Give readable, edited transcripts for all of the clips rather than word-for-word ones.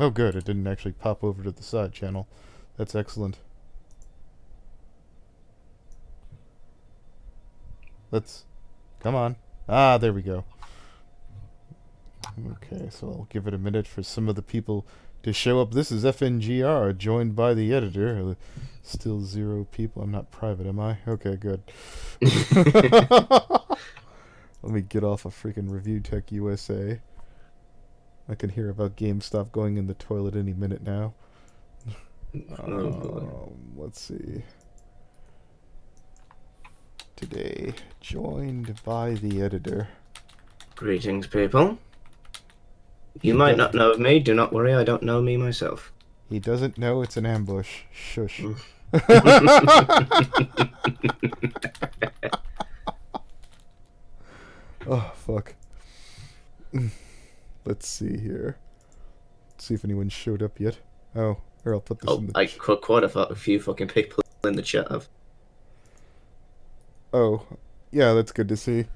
Oh, good. It didn't actually pop over to the side channel. That's excellent. Let's... Come on. Ah, there we go. Okay, so I'll give it a minute for some of the people to show up. This is FNGR, joined by the editor. Still 0 people. I'm not private, am I? Okay, good. Let me get off of freaking Review Tech USA. I can hear about GameStop going in the toilet any minute now. Let's see. Today, joined by the editor. Greetings, people. You might not know of me. Do not worry, I don't know me myself. He doesn't know it's an ambush. Shush. Oh, fuck. Let's see here. Let's see if anyone showed up yet. Oh, here, I'll put this in the... quite a few fucking people in the chat have. Oh, yeah, that's good to see.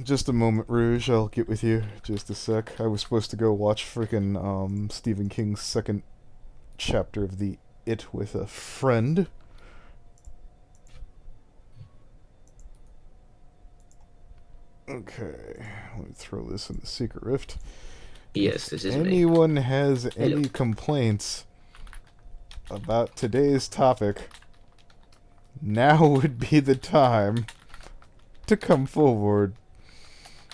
Just a moment, Rouge. I'll get with you. Just a sec. I was supposed to go watch freaking Stephen King's second chapter of the It with a friend. Okay, let me throw this in the secret rift. Yes, this is me. Anyone has any complaints about today's topic, now would be the time to come forward.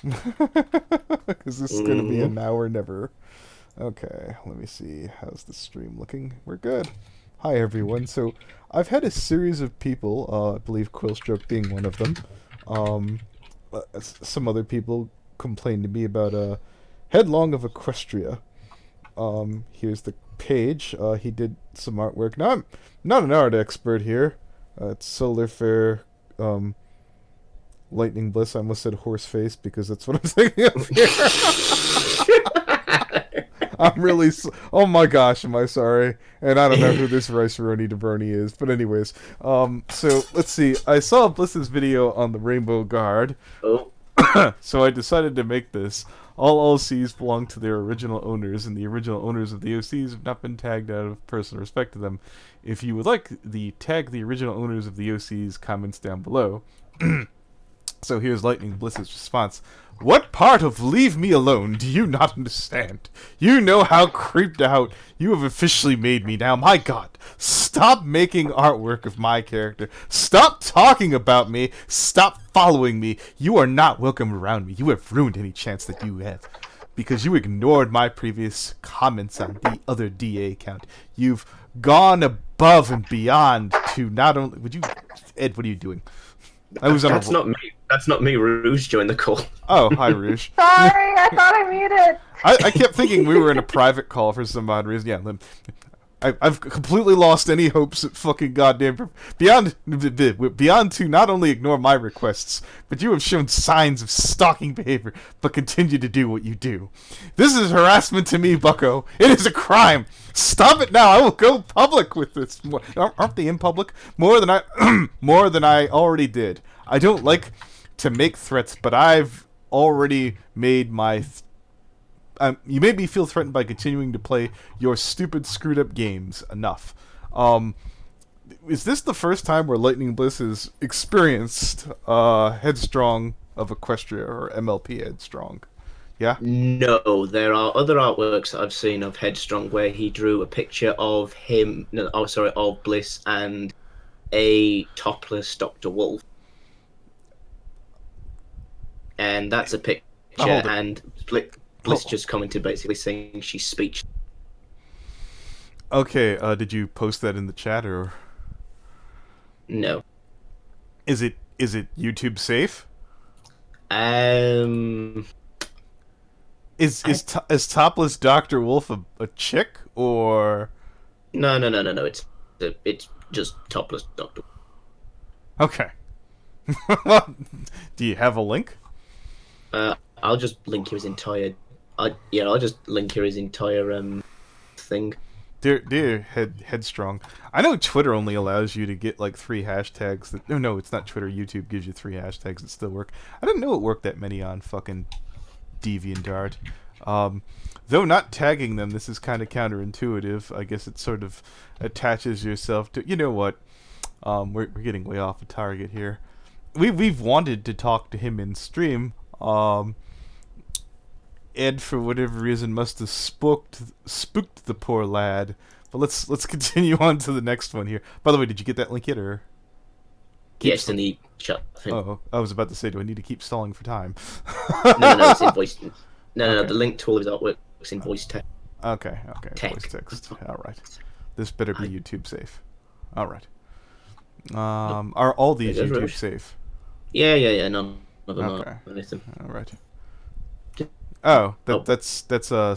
Because this is going to be a now or never. Okay, let me see. How's the stream looking? We're good. Hi, everyone. So, I've had a series of people, I believe Quillstroke being one of them. Some other people complained to me about Headlong of Equestria. Here's the page. He did some artwork. Now, I'm not an art expert here. It's Solar Fair, Lightning Bliss. I almost said Horseface because that's what I'm thinking of here. I'm really... oh my gosh, am I sorry. And I don't know who this Rice-A-Roni DeBrony is. But anyways, so let's see. I saw Bliss's video on the Rainbow Guard. Oh. So I decided to make this. All LCs belong to their original owners, and the original owners of the OCs have not been tagged out of personal respect to them. If you would like tag the original owners of the OCs, comments down below. So here's Lightning Bliss's response. What part of leave me alone do you not understand? You know how creeped out you have officially made me now. My god, stop making artwork of my character. Stop talking about me. Stop following me. You are not welcome around me. You have ruined any chance that you have. Because you ignored my previous comments on the other DA account. You've gone above and beyond to not only... Would you... Ed, what are you doing? That's not me. That's not me. Rouge joined the call. Oh, hi, Rouge. Sorry, I thought I muted. I kept thinking we were in a private call for some odd reason. Yeah, I've completely lost any hopes at fucking goddamn... Beyond to not only ignore my requests, but you have shown signs of stalking behavior, but continue to do what you do. This is harassment to me, bucko. It is a crime. Stop it now. I will go public with this. Aren't they in public? More than I already did. I don't like to make threats, but I've already made my... you made me feel threatened by continuing to play your stupid, screwed-up games. Enough. Is this the first time where Lightning Bliss has experienced Headstrong of Equestria, or MLP Head Strong? Yeah? No, there are other artworks that I've seen of Headstrong where he drew a picture of him... No, oh, sorry, of Bliss and a topless Dr. Wolf. And that's a picture, and Bliss just commented basically saying she's speech. Okay, did you post that in the chat, or... No. Is it YouTube safe? Is topless Dr. Wolf a chick, or... No, it's just topless Dr. Okay. Do you have a link? I'll just link you his entire... I'll just link you his entire thing. Dear Headstrong, I know Twitter only allows you to get like 3 hashtags. No, it's not Twitter. YouTube gives you 3 hashtags that still work. I didn't know it worked that many on fucking Deviant Art. Though not tagging them, this is kind of counterintuitive. I guess it sort of attaches yourself to. You know what? We're getting way off a target here. We've wanted to talk to him in stream. Ed, for whatever reason, must have spooked the poor lad. But let's continue on to the next one here. By the way, did you get that link yet, or? Yes, in the chat. Oh, I was about to say, do I need to keep stalling for time? No, it's in voice. No, Okay. the link to all his artwork is in voice text. Okay, Tech. voice text. All right. This better be YouTube safe. All right. Are all these There goes YouTube Rubbish. safe? Yeah. None of them Okay. are anything. All right. Oh, Oh. that's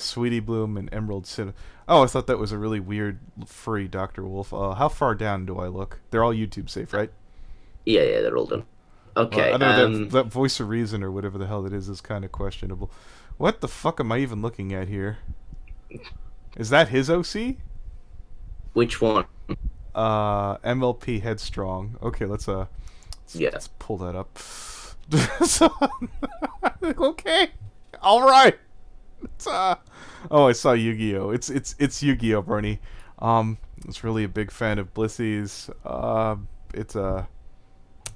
Sweetie Bloom and Emerald City. Oh, I thought that was a really weird furry Dr. Wolf. How far down do I look? They're all YouTube safe, right? Yeah, they're all done. Okay. Well, I know that Voice of Reason or whatever the hell it is kind of questionable. What the fuck am I even looking at here? Is that his OC? Which one? MLP Head Strong. Okay, let's Yeah. let's pull that up. Okay, all right. It's oh, I saw Yu-Gi-Oh. It's Yu-Gi-Oh, Bernie. Was really a big fan of Blissy's. It's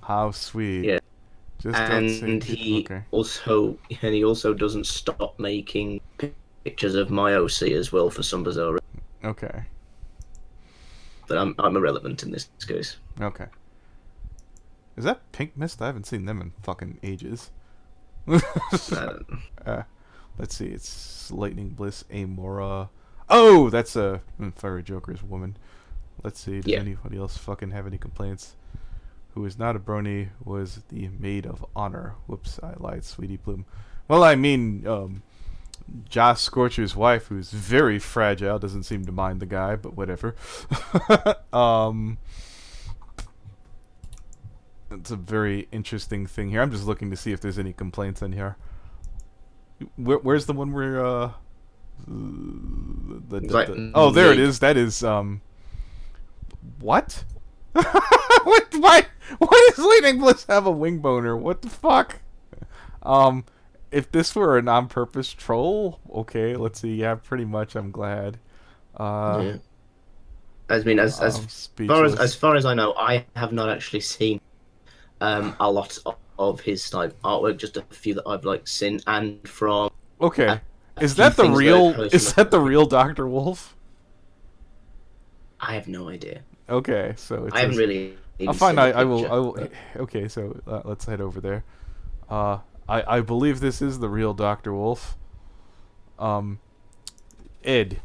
how sweet. Yeah. Just don't say And he okay. also doesn't stop making pictures of my OC as well for some bizarre reason. Okay. But I'm irrelevant in this case. Okay. Is that Pink Mist? I haven't seen them in fucking ages. Let's see. It's Lightning Bliss, Amora. Oh, that's a Fiery Joker's woman. Let's see. Does anybody else fucking have any complaints? Who is not a brony was the Maid of Honor. Whoops, I lied, Sweetie Bloom. Well, I mean, Joss Scorcher's wife, who's very fragile, doesn't seem to mind the guy, but whatever. It's a very interesting thing here. I'm just looking to see if there's any complaints in here. Where's the one where oh, there it is. That is what? Why does Lightning Bliss have a wing boner? What the fuck? If this were an on-purpose troll, okay, let's see. Yeah, pretty much. I'm glad. Yeah. I mean, as far as I know, I have not actually seen a lot of his like artwork. Just a few that I've like seen, and from okay, is few that the things that real? I've heard Is from that the real Dr. Wolf? I have no idea. Okay, so it's I haven't really. I'll find. I will. Okay, so let's head over there. I believe this is the real Dr. Wolf. Ed,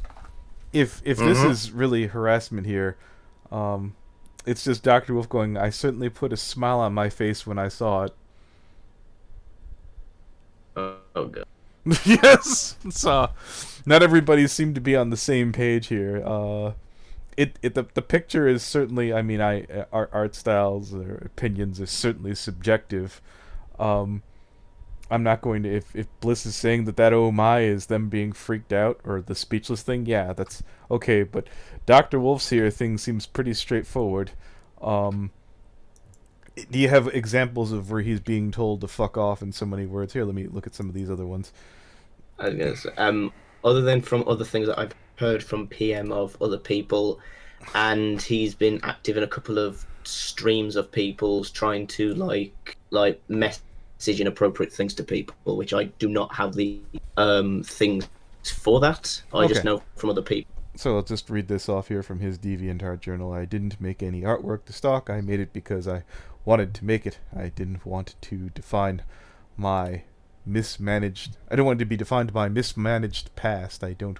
if this is really harassment here, it's just Dr. Wolf going, I certainly put a smile on my face when I saw it. Oh god. Yes. So not everybody seemed to be on the same page here. The picture is certainly, I mean, our art styles or opinions are certainly subjective. I'm not going to, if Bliss is saying that oh my is them being freaked out or the speechless thing, yeah, that's okay, but Dr. Wolf's here thing seems pretty straightforward. Do you have examples of where he's being told to fuck off in so many words? Here, let me look at some of these other ones. I guess other than from other things that I've heard from PM of other people, and he's been active in a couple of streams of people's trying to like message inappropriate things to people, which I do not have the things for that. I just know from other people. So I'll just read this off here from his Deviant Art journal. I didn't make any artwork to stock. I made it because I wanted to make it. I didn't want to define my mismanaged... I don't want to be defined by mismanaged past. I don't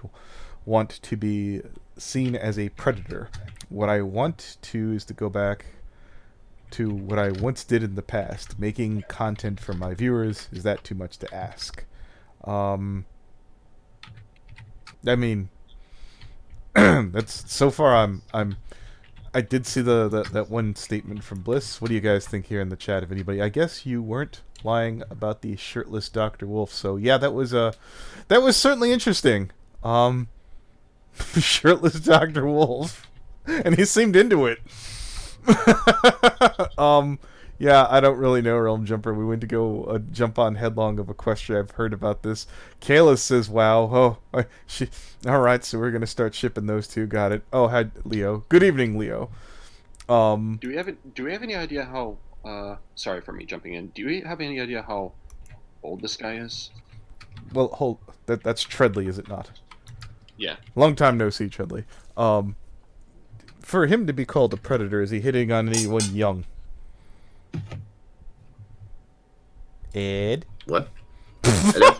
want to be seen as a predator. What I want to is to go back to what I once did in the past. Making content for my viewers. Is that too much to ask? I mean... that's so far. I did see that one statement from Bliss. What do you guys think here in the chat? If anybody, I guess you weren't lying about the shirtless Dr. Wolf. So yeah, that was certainly interesting. Shirtless Dr. Wolf, and he seemed into it. Yeah, I don't really know, Realm Jumper. We went to go jump on headlong of a question. I've heard about this. Kayla says, "Wow, she." All right, so we're gonna start shipping those two. Got it. Oh, hi, Leo. Good evening, Leo. Do we have any idea how? Sorry for me jumping in. Do we have any idea how old this guy is? Well, hold. That's Treadley, is it not? Yeah. Long time no see, Treadley. For him to be called a predator, is he hitting on anyone young? Ed? What? Hello?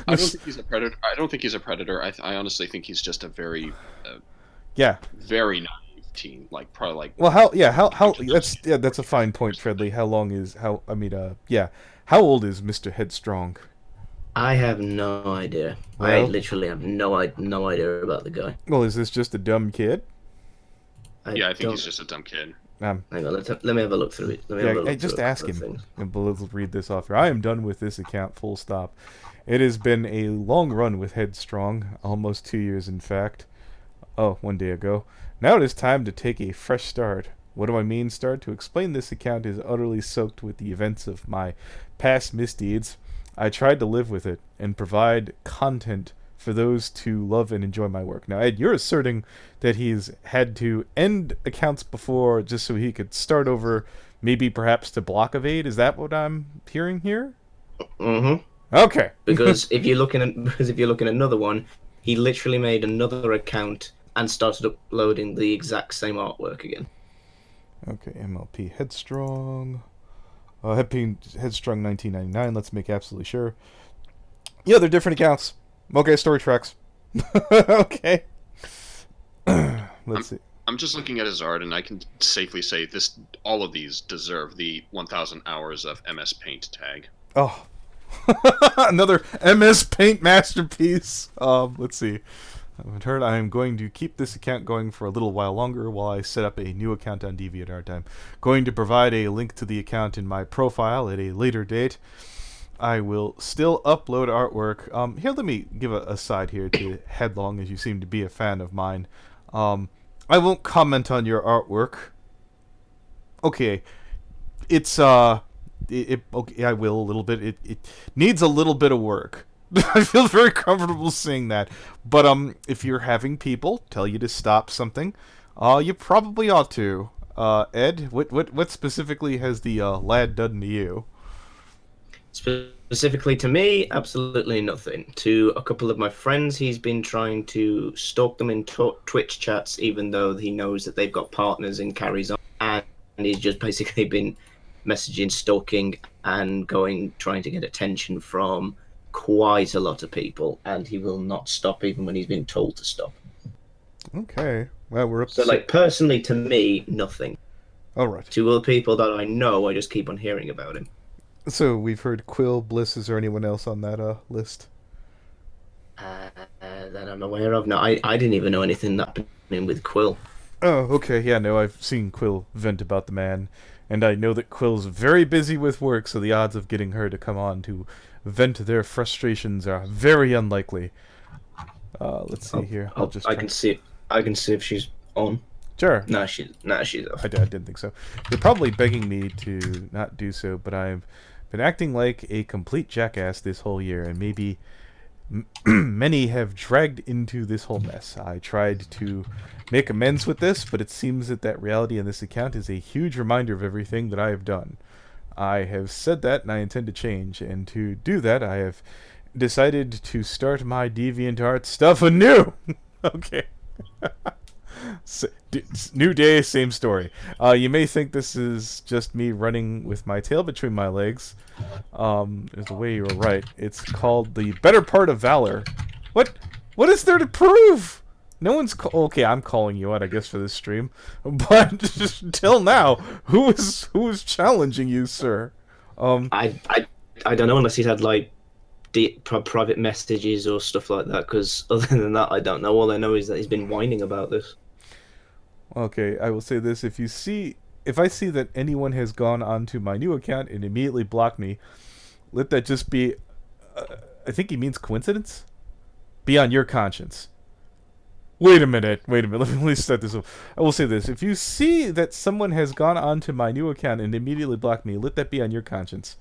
I don't think he's a predator. I don't think he's a predator. I honestly think he's just a very, Yeah. very naive teen. Like probably like. Well, how that's a fine point, Treadley. How old is Mr. Headstrong? I have no idea. I Well- literally have no idea about the guy. Well, is this just a dumb kid? Yeah, I think don't- he's just a dumb kid. Um, Hang on, let me have a look through it. Let me have a yeah, look just through a ask couple of him. things. And let's read this off here. I am done with this account, full stop. It has been a long run with Headstrong, almost 2 years in fact. Oh, 1 day ago. Now it is time to take a fresh start. What do I mean start? To explain, this account is utterly soaked with the events of my past misdeeds. I tried to live with it and provide content for those to love and enjoy my work. Now, Ed, you're asserting that he's had to end accounts before just so he could start over, maybe perhaps to block evade. Is that what I'm hearing here? Mm-hmm. Okay. Because if you're looking at another one, he literally made another account and started uploading the exact same artwork again. Okay, MLP Headstrong. Headstrong 1999. Let's make absolutely sure. Yeah, they're different accounts. Okay, story tracks. Okay. Let's see. I'm just looking at his art, and I can safely say all of these deserve the 1,000 hours of MS Paint tag. Oh. Another MS Paint masterpiece. Let's see. I've heard I am going to keep this account going for a little while longer while I set up a new account on Deviant Art. I'm going to provide a link to the account in my profile at a later date. I will still upload artwork. Here, let me give a aside here to Headlong, as you seem to be a fan of mine. I won't comment on your artwork. Okay. It's, okay, I will a little bit. It needs a little bit of work. I feel very comfortable saying that. But if you're having people tell you to stop something, you probably ought to. Ed, what specifically has the lad done to you? Specifically to me, absolutely nothing. To a couple of my friends, he's been trying to stalk them in Twitch chats, even though he knows that they've got partners and carries on. And he's just basically been messaging, stalking, and trying to get attention from quite a lot of people. And he will not stop, even when he's been told to stop. Okay. Well, we're up So, like, personally, to me, nothing. All right. To other people that I know, I just keep on hearing about him. So we've heard Quill, Bliss. Is there anyone else on that list? That I'm aware of. No, I didn't even know anything happening with Quill. Oh, okay. Yeah, no, I've seen Quill vent about the man, and I know that Quill's very busy with work, so the odds of getting her to come on to vent their frustrations are very unlikely. Let's see here. I can see if she's on. Sure. No, she's off. I didn't think so. You're probably begging me to not do so, but I've been acting like a complete jackass this whole year, and maybe many have dragged into this whole mess. I tried to make amends with this, but it seems that reality in this account is a huge reminder of everything that I have done. I have said that, and I intend to change, and to do that, I have decided to start my Deviant Art stuff anew. Okay. New day, same story. You may think this is just me running with my tail between my legs. There's a way you were right. It's called the better part of valor. What is there to prove? No one's okay. I'm calling you out, I guess, for this stream. But till now, who is challenging you, sir? I don't know, unless he's had like private messages or stuff like that. Because other than that, I don't know. All I know is that he's been whining about this. Okay, I will say this: if I see that anyone has gone onto my new account and immediately blocked me, let that just be. I think he means coincidence. Be on your conscience. Wait a minute. Let me start this up. I will say this. If you see that someone has gone onto my new account and immediately blocked me, let that be on your conscience.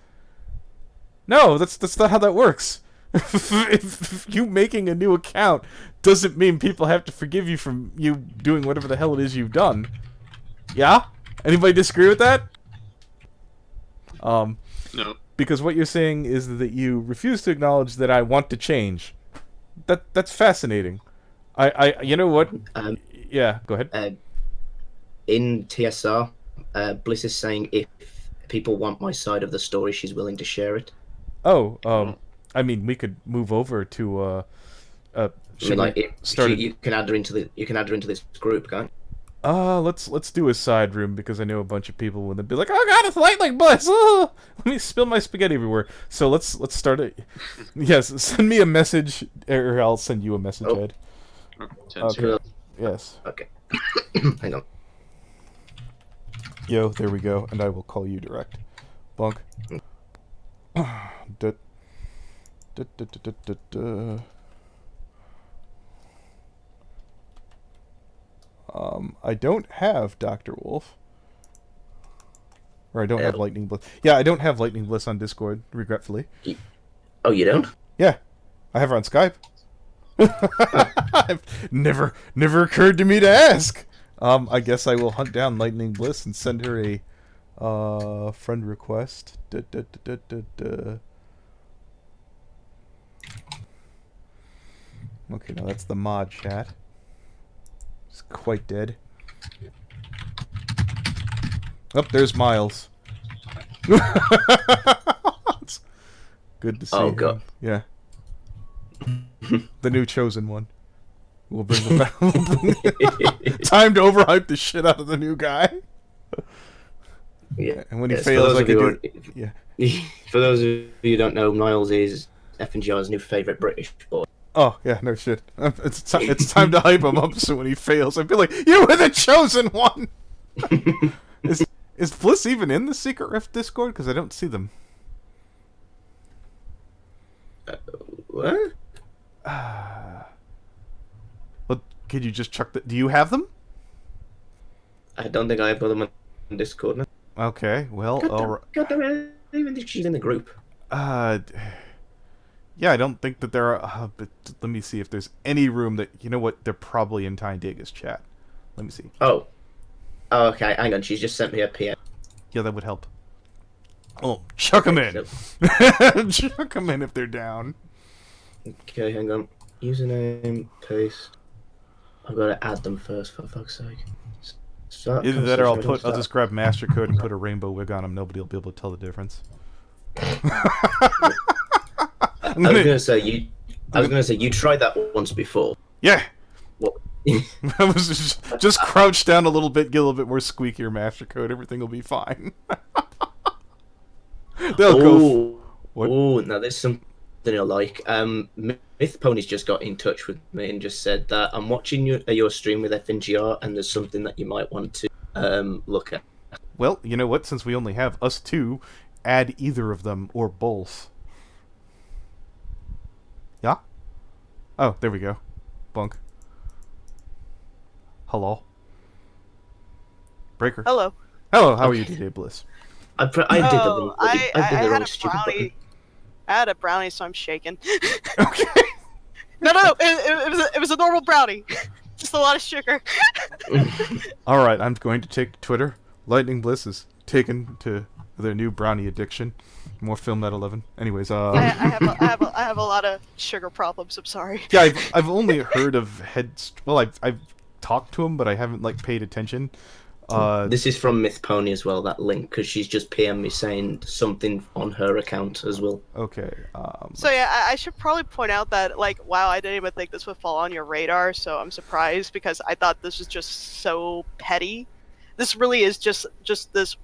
No, that's not how that works. If you making a new account doesn't mean people have to forgive you from you doing whatever the hell it is you've done. Yeah? Anybody disagree with that? No. Because what you're saying is that you refuse to acknowledge that I want to change. That's fascinating. You know what? Yeah, go ahead. In TSR, Bliss is saying if people want my side of the story, she's willing to share it. Oh, I mean, we could move over to you can add her into this group, can't you? Let's do a side room because I know a bunch of people would be like, "Oh God, it's lightning bliss! Oh, let me spill my spaghetti everywhere." So let's start it. Yes, send me a message, or I'll send you a message, Ed. Okay. Yes. Okay. Hang on. Yo, there we go, and I will call you direct. Bonk. I don't have Dr. Wolf. Or I don't have Lightning Bliss. Yeah, I don't have Lightning Bliss on Discord, regretfully. Oh, you don't? Yeah. I have her on Skype. never occurred to me to ask. I guess I will hunt down Lightning Bliss and send her a friend request. Okay, now that's the mod chat. It's quite dead. Oh, there's Miles. It's good to see him. God. Yeah. The new chosen one. We'll bring him back. Time to overhype the shit out of the new guy. Yeah. And when he fails, I can do... Yeah. For those of you who don't know, Miles is FNGR's new favourite British boy. Oh, yeah, no shit. It's time to hype him up so when he fails, I feel like, you were the chosen one! Is Bliss even in the Secret Rift Discord? Because I don't see them. What? Well, could you just chuck the... Do you have them? I don't think I put them on Discord now. Okay, well... God damn it, I don't even think she's in the group. Yeah, I don't think that there are... but let me see if there's any room that... You know what? They're probably in Tyne Dager's chat. Let me see. Oh, okay, hang on. She's just sent me a PM. Yeah, that would help. Oh, chuck them in! Chuck them in if they're down. Okay, hang on. Username, paste. I've got to add them first, for fuck's sake. Either that or I'll just grab master code and put a rainbow wig on them. Nobody will be able to tell the difference. I was gonna say you tried that once before. Yeah. What? I was just crouch down a little bit, get a little bit more squeakier master code. Everything will be fine. They'll go. What? Oh, now there's something I like. Myth Pony's just got in touch with me and just said that I'm watching your stream with FNGR, and there's something that you might want to look at. Well, you know what? Since we only have us two, add either of them or both. Yeah? Oh, there we go. Bunk. Hello. Breaker. Hello. Hello, how are you today, Bliss? I did the wrong stupid brownie. button. I had a brownie, so I'm shaking. Okay. No. It was a normal brownie. Just a lot of sugar. Alright, I'm going to take Twitter. Lightning Bliss is taken to their new brownie addiction. More film at 11. Anyways, I have a lot of sugar problems. I'm sorry. Yeah, I've only heard of Well, I've talked to him, but I haven't paid attention. This is from Myth Pony as well, that link, because she's just PM'd me saying something on her account as well. Okay. So yeah, I should probably point out that wow, I didn't even think this would fall on your radar, so I'm surprised because I thought this was just so petty. This really is just this.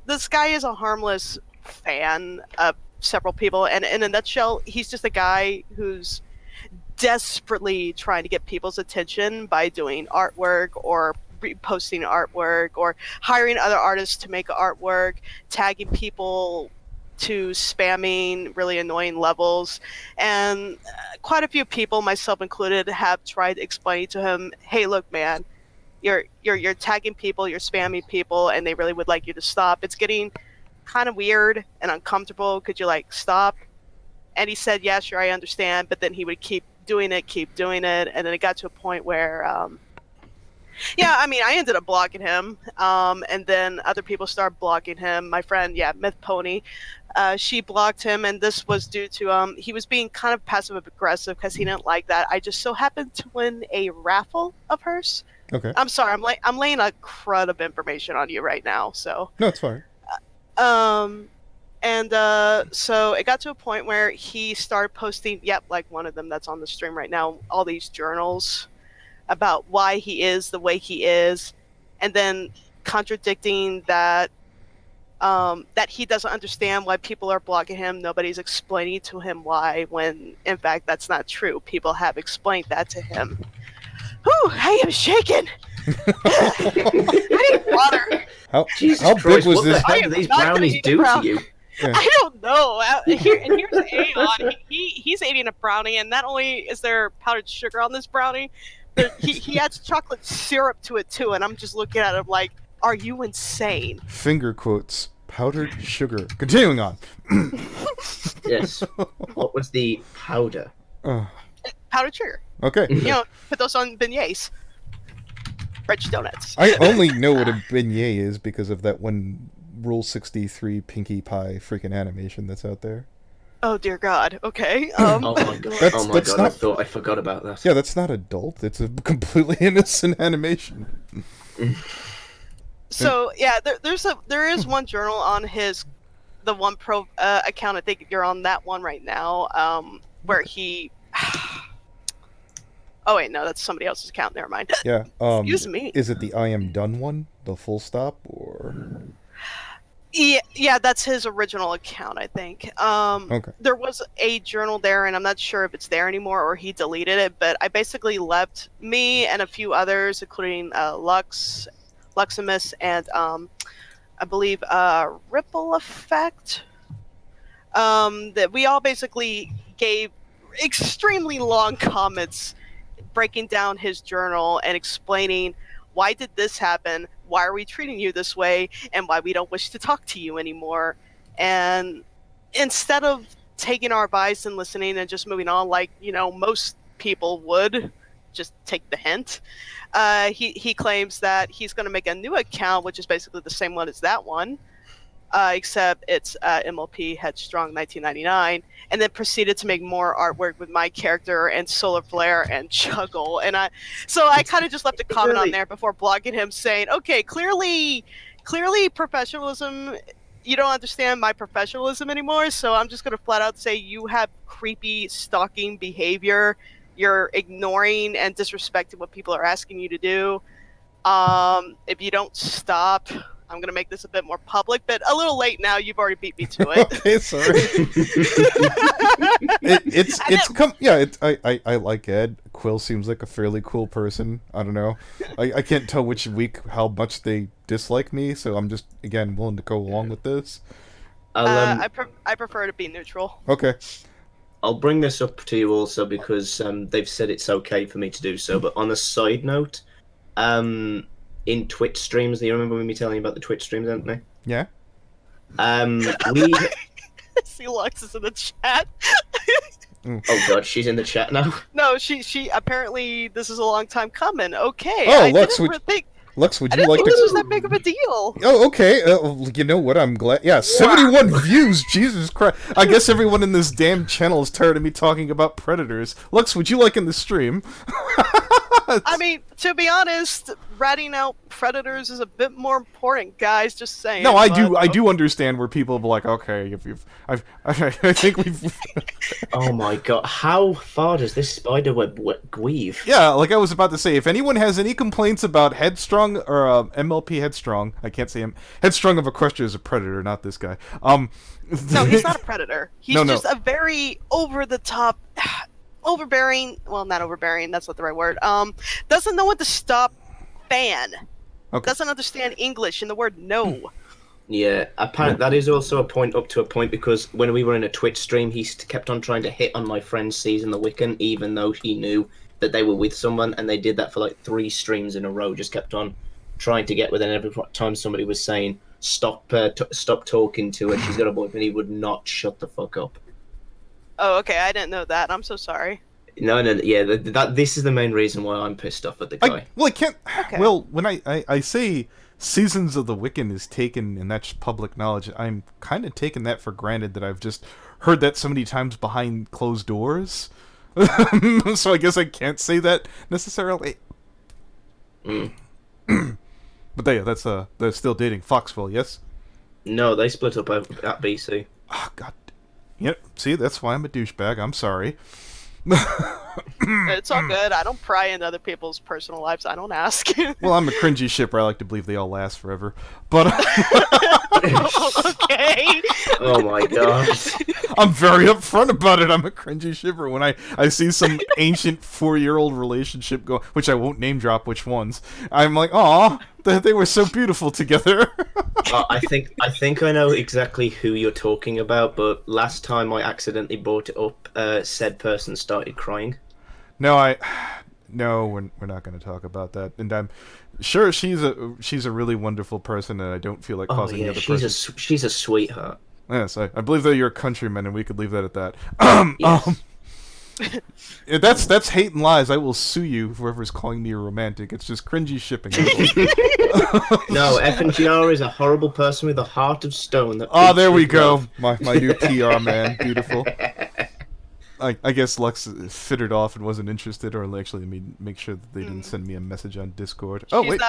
This guy is a harmless fan of several people, and in a nutshell, he's just a guy who's desperately trying to get people's attention by doing artwork or reposting artwork or hiring other artists to make artwork, tagging people to spamming really annoying levels, and quite a few people, myself included, have tried to explain to him, hey, look, man, you're tagging people, you're spamming people, and they really would like you to stop. It's getting kind of weird and uncomfortable. Could you like stop? And he said, yeah, sure, I understand. But then he would keep doing it. And then it got to a point where, yeah, I mean, I ended up blocking him. And then other people started blocking him. My friend, Myth Pony, she blocked him. And this was due to, he was being kind of passive aggressive because he didn't like that. I just so happened to win a raffle of hers. Okay. I'm sorry, I'm laying a crud of information on you right now. So No, it's fine. So it got to a point where he started posting, like one of them that's on the stream right now, all these journals about why he is the way he is, and then contradicting that that he doesn't understand why people are blocking him. Nobody's explaining to him why, when in fact that's not true. People have explained that to him. Whew, I am shaking. I need water. How Jesus big Christ, was what this? the hell do these brownies do to you? Yeah. I don't know. Here's Aeon. He's eating a brownie, and not only is there powdered sugar on this brownie, he adds chocolate syrup to it too. And I'm just looking at him like, "Are you insane?" Finger quotes. Powdered sugar. Continuing on. Yes. What was the powder? Powdered sugar. Okay. You know, put those on beignets, French donuts. I only know what a beignet is because of that one Rule 63 Pinkie Pie freaking animation that's out there. Oh dear God. Okay. Oh my god. That's I thought I forgot about that. Yeah, that's not adult. It's a completely innocent animation. So yeah, there is one journal on the one pro account. I think you're on that one right now. Where he. Oh wait, no, that's somebody else's account. Never mind. Yeah. Excuse me. Is it the I am done one? The full stop or? Yeah, that's his original account, I think. Okay. There was a journal there, and I'm not sure if it's there anymore or he deleted it. But I basically left me and a few others, including Luximus, and I believe Ripple Effect. That we all basically gave extremely long comments breaking down his journal and explaining why did this happen, why are we treating you this way, and why we don't wish to talk to you anymore. And instead of taking our advice and listening and just moving on like, you know, most people would just take the hint, he claims that he's going to make a new account, which is basically the same one as that one, except it's MLP Head Strong 1999, and then proceeded to make more artwork with my character and Solar Flare and Juggle. And I kind of just left a comment on there before blocking him, saying, okay, clearly professionalism, you don't understand my professionalism anymore, so I'm just going to flat out say you have creepy stalking behavior. You're ignoring and disrespecting what people are asking you to do. If you don't stop, I'm going to make this a bit more public, but a little late now. You've already beat me to it. Okay, sorry. I like Ed. Quill seems like a fairly cool person. I don't know. I can't tell which week how much they dislike me, so I'm just, again, willing to go along with this. I prefer to be neutral. Okay. I'll bring this up to you also because they've said it's okay for me to do so, but on a side note, in Twitch streams, do you remember me telling you about the Twitch streams, Anthony? Yeah. We see Lux in the chat. Oh god, she's in the chat now. No, she apparently this is a long time coming. Okay. Oh, Lux, would you like to? This was that big of a deal. Oh, okay. You know what? I'm glad. Yeah, 71 views. Jesus Christ! I guess everyone in this damn channel is tired of me talking about predators. Lux, would you like in the stream? I mean, to be honest, ratting out predators is a bit more important, guys. Just saying. No, I do understand where people are like, okay, I think we've. Oh my god, how far does this spider web weave? Yeah, like I was about to say, if anyone has any complaints about Headstrong or MLP Headstrong, I can't say him. Headstrong of Equestria is a predator, not this guy. No, he's not a predator. He's just a very over-the-top. Overbearing, well, not overbearing, that's not the right word. Doesn't know when to stop fan. Okay. Doesn't understand English and the word no. Yeah, apparently that is also a point up to a point because when we were in a Twitch stream, he kept on trying to hit on my friend's season the Wiccan, even though he knew that they were with someone, and they did that for like 3 streams in a row. Just kept on trying to get with her. And every time somebody was saying stop talking to her, she's got a boyfriend, he would not shut the fuck up. Oh, okay. I didn't know that. I'm so sorry. No, yeah, this is the main reason why I'm pissed off at the guy. I can't. Okay. Well, when I say Seasons of the Wiccan is taken, and that's public knowledge, I'm kind of taking that for granted that I've just heard that so many times behind closed doors. So I guess I can't say that necessarily. Mm. But yeah, they're still dating Foxwell, yes? No, they split up at BC. Oh, God. Yep, see, that's why I'm a douchebag. I'm sorry. It's all good. I don't pry into other people's personal lives. I don't ask. Well, I'm a cringy shipper. I like to believe they all last forever. But Okay. Oh my god. I'm very upfront about it. I'm a cringy shipper when I see some ancient 4-year-old relationship go, which I won't name drop which ones. I'm like, aw, they were so beautiful together. I think I know exactly who you're talking about, but last time I accidentally brought it up, said person started crying. No, we're not going to talk about that. And I'm sure she's a really wonderful person, and I don't feel like causing the other person. She's a sweetheart. Yes, I believe that you're a countryman, and we could leave that at that. Yes. That's hate and lies. I will sue you, whoever's calling me a romantic. It's just cringy shipping. No, FNGR is a horrible person with a heart of stone. That Oh, there we beats go. with My new PR man. Beautiful. I guess Lux fittered off and wasn't interested, or actually, make sure that they didn't send me a message on Discord. Oh, wait.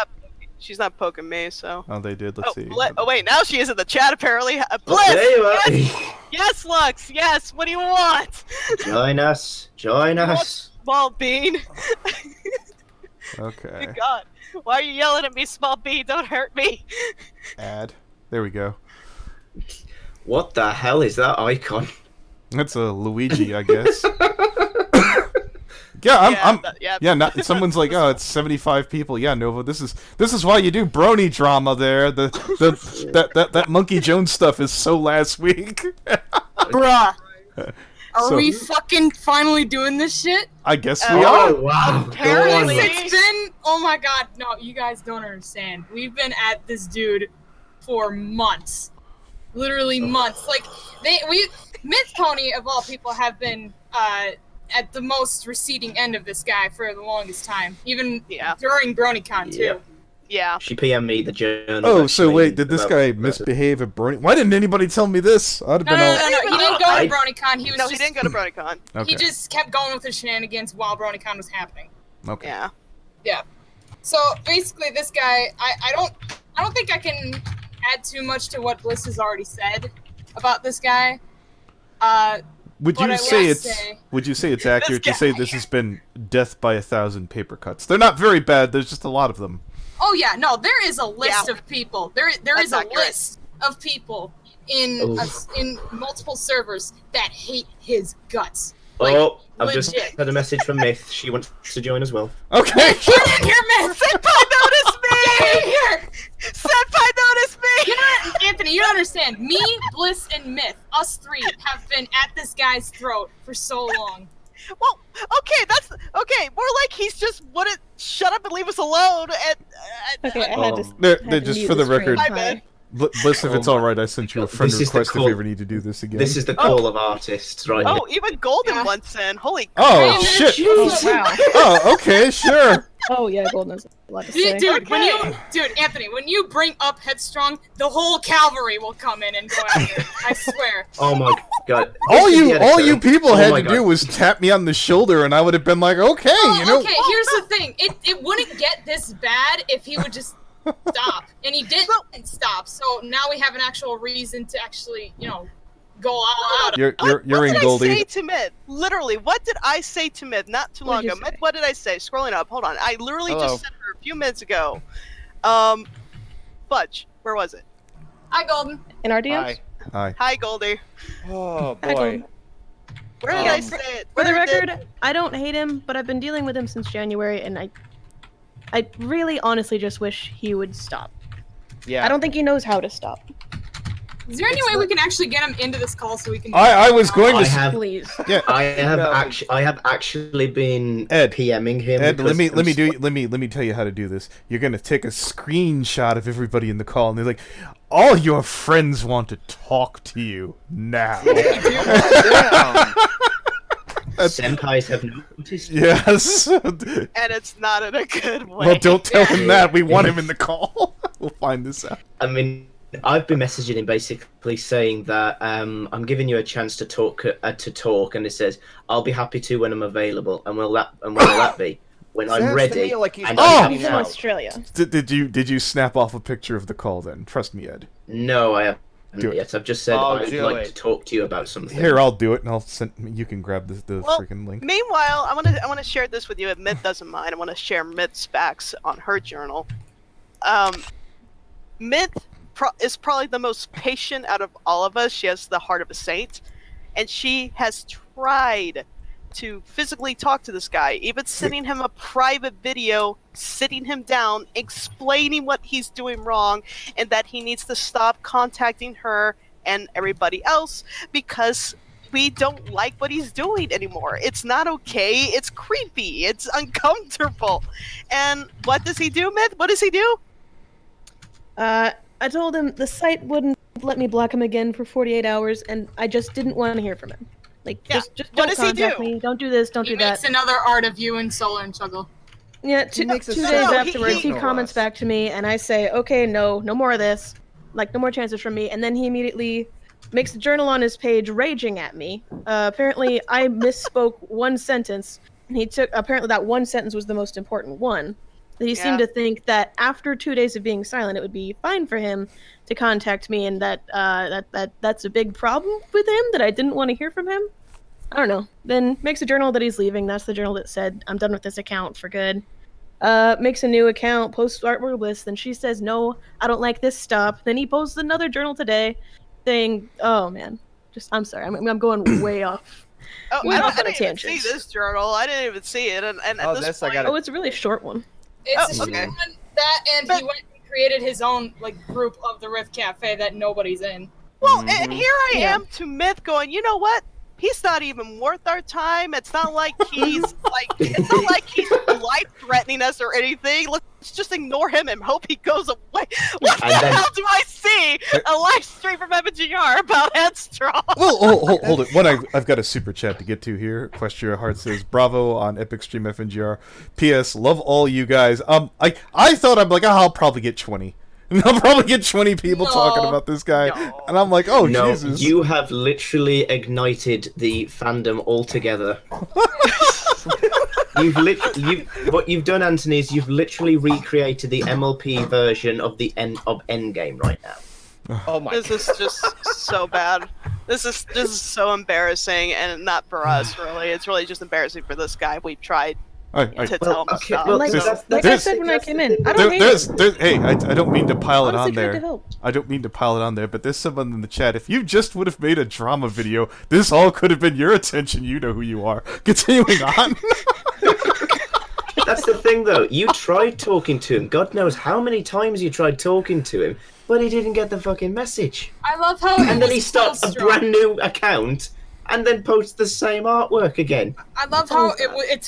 She's not poking me, so. Oh, they did. Let's see. Oh, wait, now she is in the chat, apparently. Bliss! Oh, there you are. Yes! Yes, Lux! Yes! What do you want? Join us. Join us. Small bean. Okay. Good God. Why are you yelling at me, small bean? Don't hurt me. Add. There we go. What the hell is that icon? That's a Luigi, I guess. Yeah, someone's like, oh, it's 75 people. Yeah, Nova, this is why you do brony drama there. That Monkey Jones stuff is so last week. Bruh. Are So- we fucking finally doing this shit? I guess we are. Oh wow. Apparently. Go on. It's been, oh my god, no, you guys don't understand. We've been at this dude for months. Literally months. Like, Myth Pony, of all people, have been, at the most receding end of this guy for the longest time. Even during BronyCon, too. Yeah. Yeah. She PM'd me the journal. Oh, so actually, wait, did this about- guy misbehave at Brony? Why didn't anybody tell me this? I'd have No, been all... he didn't go to BronyCon. He was No, just, he didn't go to BronyCon. Okay. He just kept going with his shenanigans while BronyCon was happening. Okay. Yeah. Yeah. So basically, this guy, I don't think I can add too much to what Bliss has already said about this guy. Would What you I say will it's say- Would you say it's accurate to guy. say this has been death by 1,000 paper cuts? They're not very bad. There's just a lot of them. Oh yeah, no, there is a list of people. There is That's a accurate. list of people in in multiple servers that hate his guts. Like, Oh, I've just legit. had a message from Myth. She wants to join as well. Okay. Get in here, man! Senpai noticed Get in me! here! Senpai noticed me! You know, Anthony, you don't understand. Me, Bliss, and Myth, us three, have been at this guy's throat for so long. Well, okay, that's okay. More like he's just wouldn't shut up and leave us alone. And Okay, I had to. They're had to just mute for the screen. record. Hi, man. Bliss, if it's Oh all right, I sent you a friend This is the request if call. you ever need to do this again. This is the call of artists, right? Oh, even Golden Yeah. once in. Holy Oh Hey, shit! jeez. Oh, wow. Oh, okay, sure. Oh yeah, Golden has a lot to say. Dude, Anthony, when you bring up Headstrong, the whole cavalry will come in and go after it. I swear. Oh my god. All This is the you editor. people Oh had my to God. do was tap me on the shoulder, and I would have been like, okay, you know. Okay, here's the thing. It wouldn't get this bad if he would just stop. And he didn't stop, so now we have an actual reason to actually, go all out. You're What in did I say Goldie. to Mid? Literally, what did I say to Mid not too long What did ago? you Mid, say? what did I say? Scrolling up, hold on. I literally Hello. just said her a few minutes ago. Fudge, where was it? Hi, Golden. In our DMs. Hi. Hi, Goldie. Oh Hi, boy. Golden. Where did I say it? For the Where did- record, I don't hate him, but I've been dealing with him since January, and I really honestly just wish he would stop. Yeah. I don't think he knows how to stop. Is there any way we can actually get him into this call so we can? I was going to. Please. Yeah. I have actually been Ed, PMing him. Ed, let me tell you how to do this. You're gonna take a screenshot of everybody in the call, and they're like, all your friends want to talk to you now. Senpais have noticed. Yes. And it's not in a good way. Well, don't tell him that. We want him in the call. We'll find this out. I mean, I've been messaging him basically saying that I'm giving you a chance to talk, and it says I'll be happy to when I'm available. And when will that be? When I'm ready. Like he's and Oh! I'm He's in out. Australia. Did you snap off a picture of the call then? Trust me, Ed. No, I haven't Do it. yet. I've just said Oh, I'd do like it. to talk to you about something. Here, I'll do it, and I'll send. You can grab the Well, freaking link. Meanwhile, I want to share this with you. If Myth doesn't mind, I want to share Myth's facts on her journal. Myth is probably the most patient out of all of us. She has the heart of a saint, and she has tried to physically talk to this guy, even sending him a private video, sitting him down, explaining what he's doing wrong, and that he needs to stop contacting her and everybody else because we don't like what he's doing anymore. It's not okay. It's creepy. It's uncomfortable. And what does he do, Myth? What does he do? I told him the site wouldn't let me block him again for 48 hours, and I just didn't want to hear from him. Like, Yeah. just What don't does he contact do? me. Don't do this. Don't He do makes that. another art of you and Solar and Struggle. Yeah, He makes a 2 separate days No, afterwards, he ignore comments us. back to me, and I say, okay, no more of this. Like, no more chances from me. And then he immediately makes a journal on his page raging at me. Apparently, I misspoke one sentence, and apparently that one sentence was the most important one. He Yeah. seemed to think that after 2 days of being silent, it would be fine for him to contact me, and that's a big problem with him, that I didn't want to hear from him. I don't know. Then makes a journal that he's leaving. That's the journal that said, I'm done with this account for good. Makes a new account, posts artwork list, then she says, no, I don't like this, stop. Then he posts another journal today saying, oh man, I'm sorry, I'm going way off. Oh, Went I off on a didn't even see tangent. this journal. I didn't even see it. And Oh, at this this I point, gotta- Oh, it's a really short one. It's Oh, a okay. short one, that, and he went and created his own like group of the Rift Cafe that nobody's in. well, and here I Yeah. am to Myth going, you know what? He's not even worth our time. It's not like he's it's not like he's life threatening us or anything. Let's just ignore him and hope he goes away. What And the then- hell do I see? A live stream from FNGR about Headstrong. Well, hold it. One, I've got a super chat to get to here. Question Your Heart says, "Bravo on Epic Stream FNGR." P.S. Love all you guys. I thought I'll probably get 20. And I'll probably get 20 people No. talking about this guy. No. And I'm like, oh No, Jesus. you have literally ignited the fandom altogether. What you've done, Anthony, is you've literally recreated the MLP version of the Endgame right now. Oh my This is just so bad. This is so embarrassing, and not for us really. It's really just embarrassing for this guy. We've tried I, to tell him to okay, stop. well, Like, There's- like I there's- said when I came in, I don't hate there's, hey, I don't mean to pile it Honestly on tried to there. help. I don't mean to pile it on there, but there's someone in the chat. If you just would have made a drama video, this all could have been your attention. You know who you are. Continuing on. That's the thing, though. You tried talking to him. God knows how many times you tried talking to him, but he didn't get the fucking message. I love how And then he starts a brand new account and then posts the same artwork again. I love how it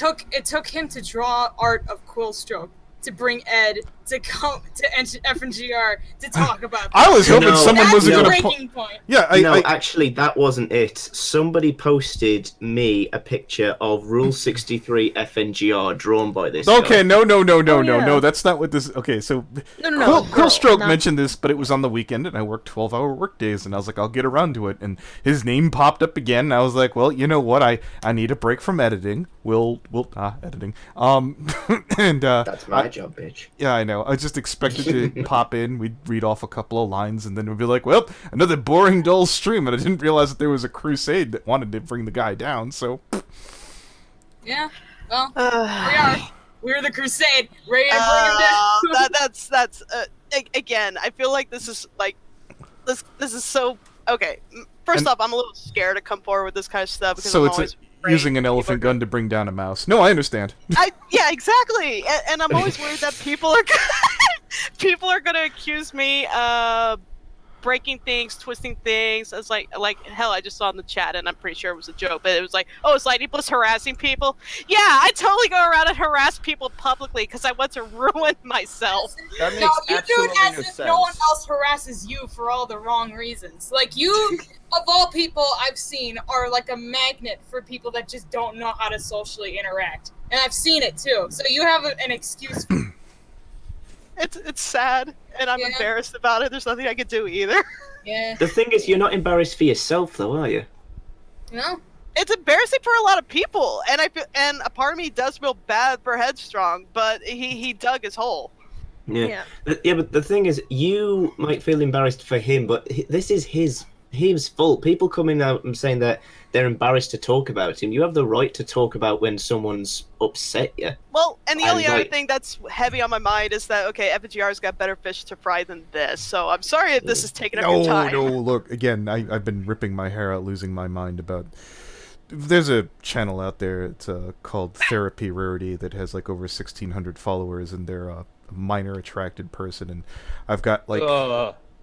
took him to draw art of Quillstroke to bring Ed to come to FNGR to talk about. I was hoping No, someone That's wasn't the going to. breaking point. Yeah, No, I actually, that wasn't it. Somebody posted me a picture of Rule 63 FNGR drawn by this Okay, guy. no, yeah. that's not what this. Okay, so No, Quillstroke not- mentioned this, but it was on the weekend, and I worked 12-hour work days, and I was like, I'll get around to it, and his name popped up again, and I was like, well, you know what, I need a break from editing. Editing. And That's my job, bitch. yeah, I know. I just expected to pop in, we'd read off a couple of lines, and then we'd be like, well, another boring, dull stream, and I didn't realize that there was a crusade that wanted to bring the guy down, so. Yeah. Well, we are. We're the Crusade. Ready to bring him down. That's again. I feel like this is like this is so okay. First And- off, I'm a little scared to come forward with this kind of stuff because So I'm it's always afraid using an people elephant are gun to bring down a mouse. No, I understand. yeah, exactly. And I'm always worried that people are gonna accuse me breaking things, twisting things. It's like hell. I just saw in the chat, and I'm pretty sure it was a joke, but it was like, oh, is Lightning Bliss harassing people? Yeah, I totally go around and harass people publicly because I want to ruin myself. That makes No, you do absolutely it as no if sense. no one else harasses you for all the wrong reasons. Like, you, of all people I've seen, are like a magnet for people that just don't know how to socially interact. And I've seen it too. So you have an excuse for It's sad, and I'm embarrassed about it. There's nothing I could do either. Yeah. The thing is, you're not embarrassed for yourself, though, are you? No. It's embarrassing for a lot of people, and a part of me does feel bad for Headstrong, but he dug his hole. Yeah. Yeah, but the thing is, you might feel embarrassed for him, but this is his fault. People coming out and saying that they're embarrassed to talk about him. You have the right to talk about when someone's upset you. Well, and the only other thing that's heavy on my mind is that, okay, FNGR's got better fish to fry than this, so I'm sorry if this is taking up your time. No, look, again, I've been ripping my hair out, losing my mind about... There's a channel out there, it's called Therapy Rarity, that has like over 1,600 followers, and they're a minor attracted person, and I've got like...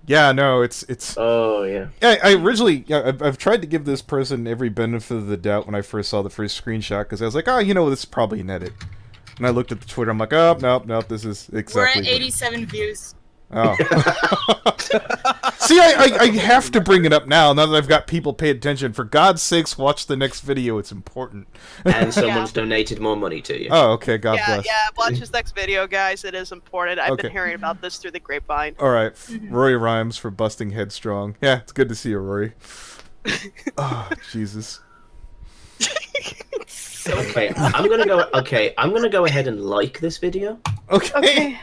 Yeah, no, it's... Oh, yeah. I originally... Yeah, I've tried to give this person every benefit of the doubt when I first saw the first screenshot, because I was like, oh, you know, this is probably an edit. And I looked at the Twitter, I'm like, oh, nope, this is exactly... We're at 87 views. Oh. See, I have to bring it up now that I've got people pay attention. For God's sakes, watch the next video. It's important. And someone's donated more money to you. Oh, okay. God bless. Yeah, watch this next video, guys. It is important. I've been hearing about this through the grapevine. All right. Rory Rhymes for busting Headstrong. Yeah, it's good to see you, Rory. Oh, Jesus. Okay, I'm gonna go ahead and like this video. Okay.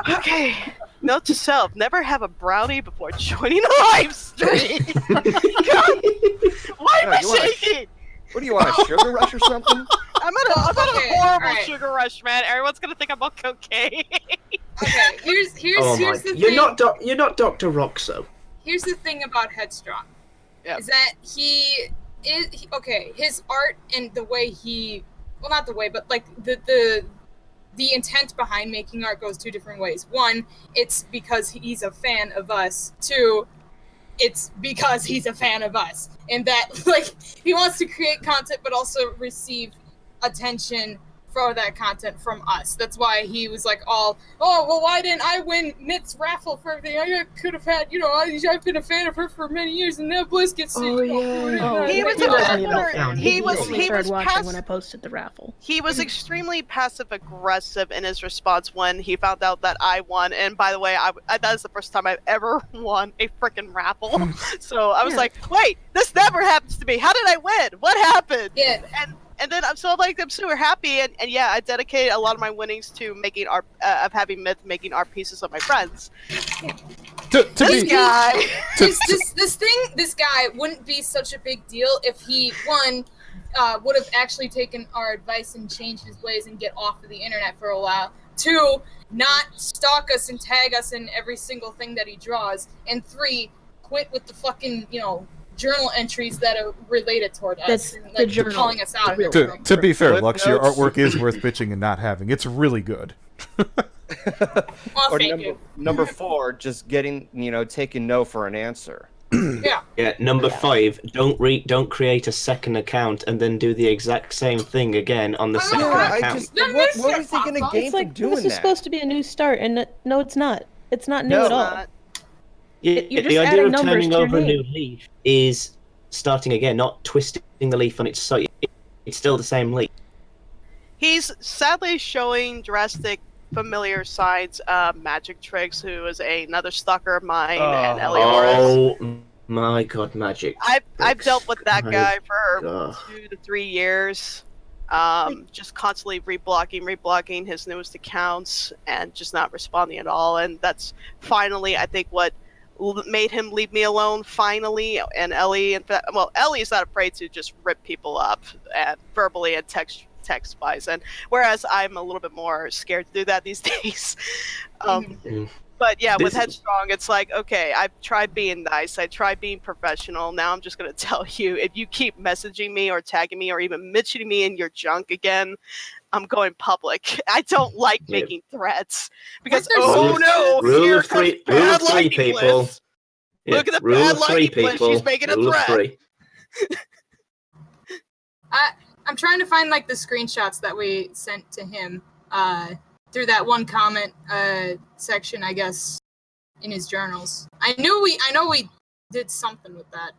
Okay. Note to self: never have a brownie before joining a live stream. God, why am I shaking? What do you want, a sugar rush or something? I'm on a horrible sugar rush, man. Everyone's gonna think I'm on cocaine. Okay, here's the thing. You're not Dr. Roxo. Here's the thing about Headstrong. Yep. Is that his art and the way not the way, but like the intent behind making art goes two different ways. One, it's because he's a fan of us. Two, it's because he's a fan of us. And that, like, he wants to create content but also receive attention for that content from us. That's why he was like why didn't I win Mitt's raffle for everything? I could have had, I've been a fan of her for many years, and now Bliss gets He was watching when I posted the raffle. He was extremely passive aggressive in his response when he found out that I won. And by the way, that is the first time I've ever won a freaking raffle. So I was like, wait, this never happens to me. How did I win? What happened? Yeah. And then I'm super happy, and yeah, I dedicated a lot of my winnings to making art, of having Myth making art pieces of my friends. This guy wouldn't be such a big deal if he, one, would have actually taken our advice and changed his ways and get off of the internet for a while. Two, not stalk us and tag us in every single thing that he draws. And three, quit with the fucking, journal entries that are related toward us, and like calling us out. To be fair, Lux, your artwork is worth bitching and not having. It's really good. Well, number 4, just taking no for an answer. Yeah. Number 5, don't create a second account and then do the exact same thing again on the second account. What was he gonna gain from doing that? This is supposed to be a new start, and no, it's not. It's not new at all. The idea of turning over a new leaf is starting again, not twisting the leaf on its side. It's still the same leaf. He's sadly showing drastic familiar signs of Magic Tricks, who is another stalker of mine, and Elior's. Oh my god, Magic. I've dealt with that guy for 2 to 3 years. Just constantly reblocking his newest accounts and just not responding at all. And that's finally, I think, what made him leave me alone finally. And Ellie, Ellie's not afraid to just rip people up and verbally and text wise, and whereas I'm a little bit more scared to do that these days. But yeah, with Headstrong, it's like, okay, I've tried being nice, I tried being professional. Now I'm just gonna tell you, if you keep messaging me or tagging me or even mentioning me in your junk again, I'm going public. I don't like making threats because rule of three, people. Yeah. Look at the Rule bad of three, lucky place. people. She's making a Rule of threat. three. I'm trying to find like the screenshots that we sent to him through that one comment section, I guess, in his journals. I know we did something with that.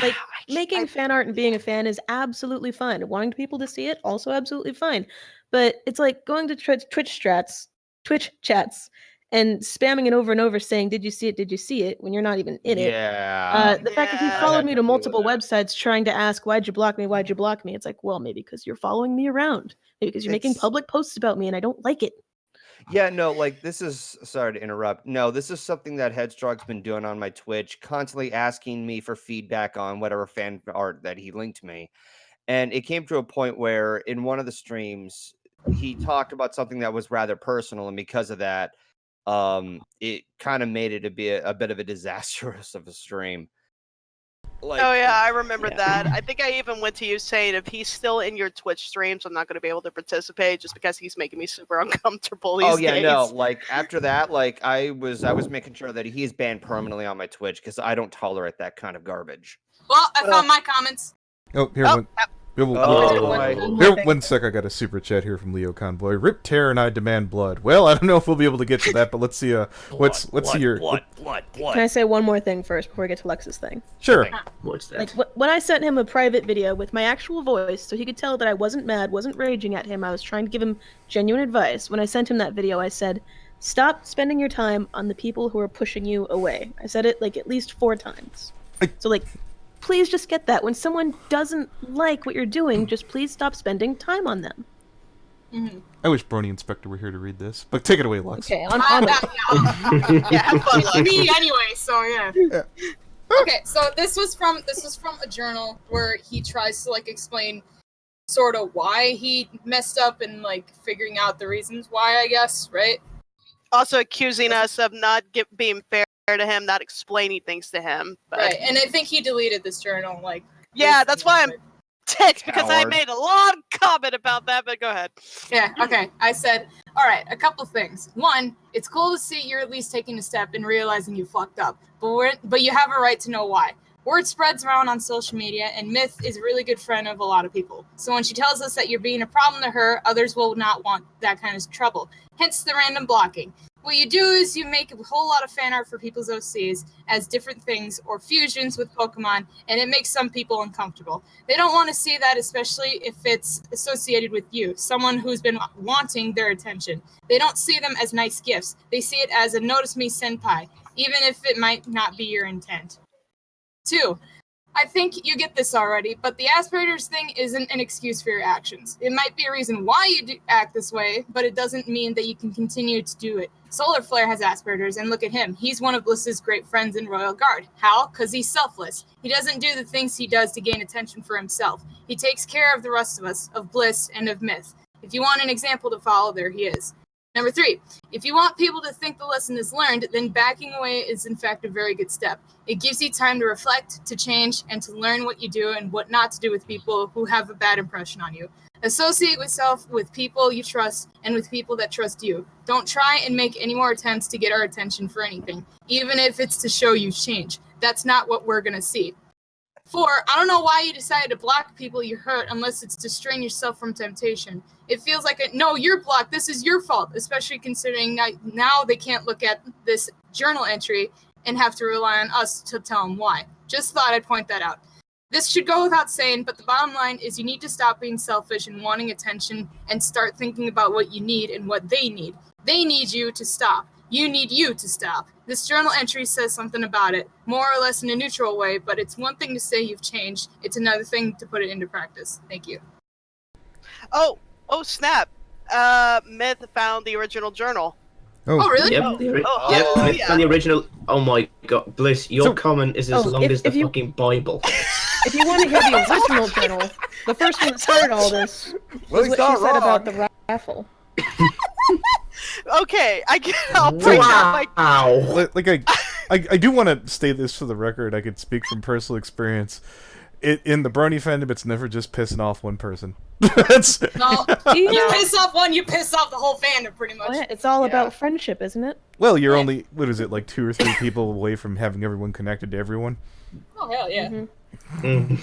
Like, making fan art and being a fan is absolutely fine. Wanting people to see it, also absolutely fine. But it's like going to Twitch chats, and spamming it over and over saying, "Did you see it? Did you see it?" when you're not even in it. Yeah. The fact that he Yeah. followed I me had to to deal with multiple that. websites trying to ask, "Why'd you block me? Why'd you block me?" It's like, well, maybe because you're following me around. Maybe because you're making It's- public posts about me and I don't like it. Yeah, no, like this is sorry to interrupt. No, this is something that Headstrong's been doing on my Twitch, constantly asking me for feedback on whatever fan art that he linked me. And it came to a point where in one of the streams, he talked about something that was rather personal, and because of that, it kind of made it to be a bit of a disastrous of a stream. Like, Oh yeah, I remember Yeah. that. I think I even went to you saying if he's still in your Twitch streams, I'm not going to be able to participate just because he's making me super uncomfortable these oh yeah, days. no, like after that, like I was making sure that he is banned permanently on my Twitch because I don't tolerate that kind of garbage. Well, I found my comments. Oh, here, Oh, here, one sec. I got a super chat here from Leo Convoy. Rip Terror and I demand blood. Well, I don't know if we'll be able to get to that, but let's see. Let's see your. blood. Can I say one more thing first before we get to Lex's thing? Sure. What's that? Like, when I sent him a private video with my actual voice, so he could tell that I wasn't mad, wasn't raging at him, I was trying to give him genuine advice. When I sent him that video, I said, "Stop spending your time on the people who are pushing you away." I said it like at least 4 times. So like, please just get that. When someone doesn't like what you're doing, just please stop spending time on them. I wish Brony Inspector were here to read this, but take it away, Lux. Okay, Yeah, have fun, it's Lux. me anyway, so yeah. Okay, so this was from a journal where he tries to like explain sort of why he messed up and like figuring out the reasons why, I guess, right? Also accusing us of not being fair to him, not explaining things to him. But Right, and I think he deleted this journal. Like, yeah, that's why I'm ticked because I Coward. made a long comment about that. But go ahead. Yeah, okay. I said, all right, a couple things. One, it's cool to see you're at least taking a step and realizing you fucked up, but you have a right to know why. Word spreads around on social media, and Myth is a really good friend of a lot of people. So when she tells us that you're being a problem to her, others will not want that kind of trouble. Hence the random blocking. What you do is you make a whole lot of fan art for people's OCs as different things or fusions with Pokemon, and it makes some people uncomfortable. They don't want to see that, especially if it's associated with you, someone who's been wanting their attention. They don't see them as nice gifts. They see it as a notice me senpai, even if it might not be your intent. 2. I think you get this already, but the aspirators thing isn't an excuse for your actions. It might be a reason why you act this way, but it doesn't mean that you can continue to do it. Solar Flare has aspirators, and look at him. He's one of Bliss's great friends in Royal Guard. How? Because he's selfless. He doesn't do the things he does to gain attention for himself. He takes care of the rest of us, of Bliss and of Myth. If you want an example to follow, there he is. Number 3, if you want people to think the lesson is learned, then backing away is in fact a very good step. It gives you time to reflect, to change, and to learn what you do and what not to do with people who have a bad impression on you. Associate yourself with people you trust and with people that trust you. Don't try and make any more attempts to get our attention for anything, even if it's to show you change. That's not what we're going to see. 4, I don't know why you decided to block people you hurt unless it's to strain yourself from temptation. It feels like no, you're blocked. This is your fault, especially considering now they can't look at this journal entry and have to rely on us to tell them why. Just thought I'd point that out. This should go without saying, but the bottom line is you need to stop being selfish and wanting attention and start thinking about what you need and what they need. They need you to stop. You need you to stop. This journal entry says something about it, more or less in a neutral way, but it's one thing to say you've changed. It's another thing to put it into practice. Thank you. Oh snap! Myth found the original journal. Oh, really? Yep, Myth yeah. found the original. Oh my god, Bliss, your comment is as long as the you- fucking Bible. If you want to hear the original journal, the first one that started all this Well, was he's what she not said about wrong. the raffle. Okay, I'll bring out my. Wow. Like I do want to state this for the record. I could speak from personal experience. in the brony fandom, it's never just pissing off one person. That's No, you piss off one, you piss off the whole fandom, pretty much. Oh, yeah, it's all about friendship, isn't it? well, you're only what is it like 2 or 3 people away from having everyone connected to everyone. Oh hell yeah. Mm-hmm.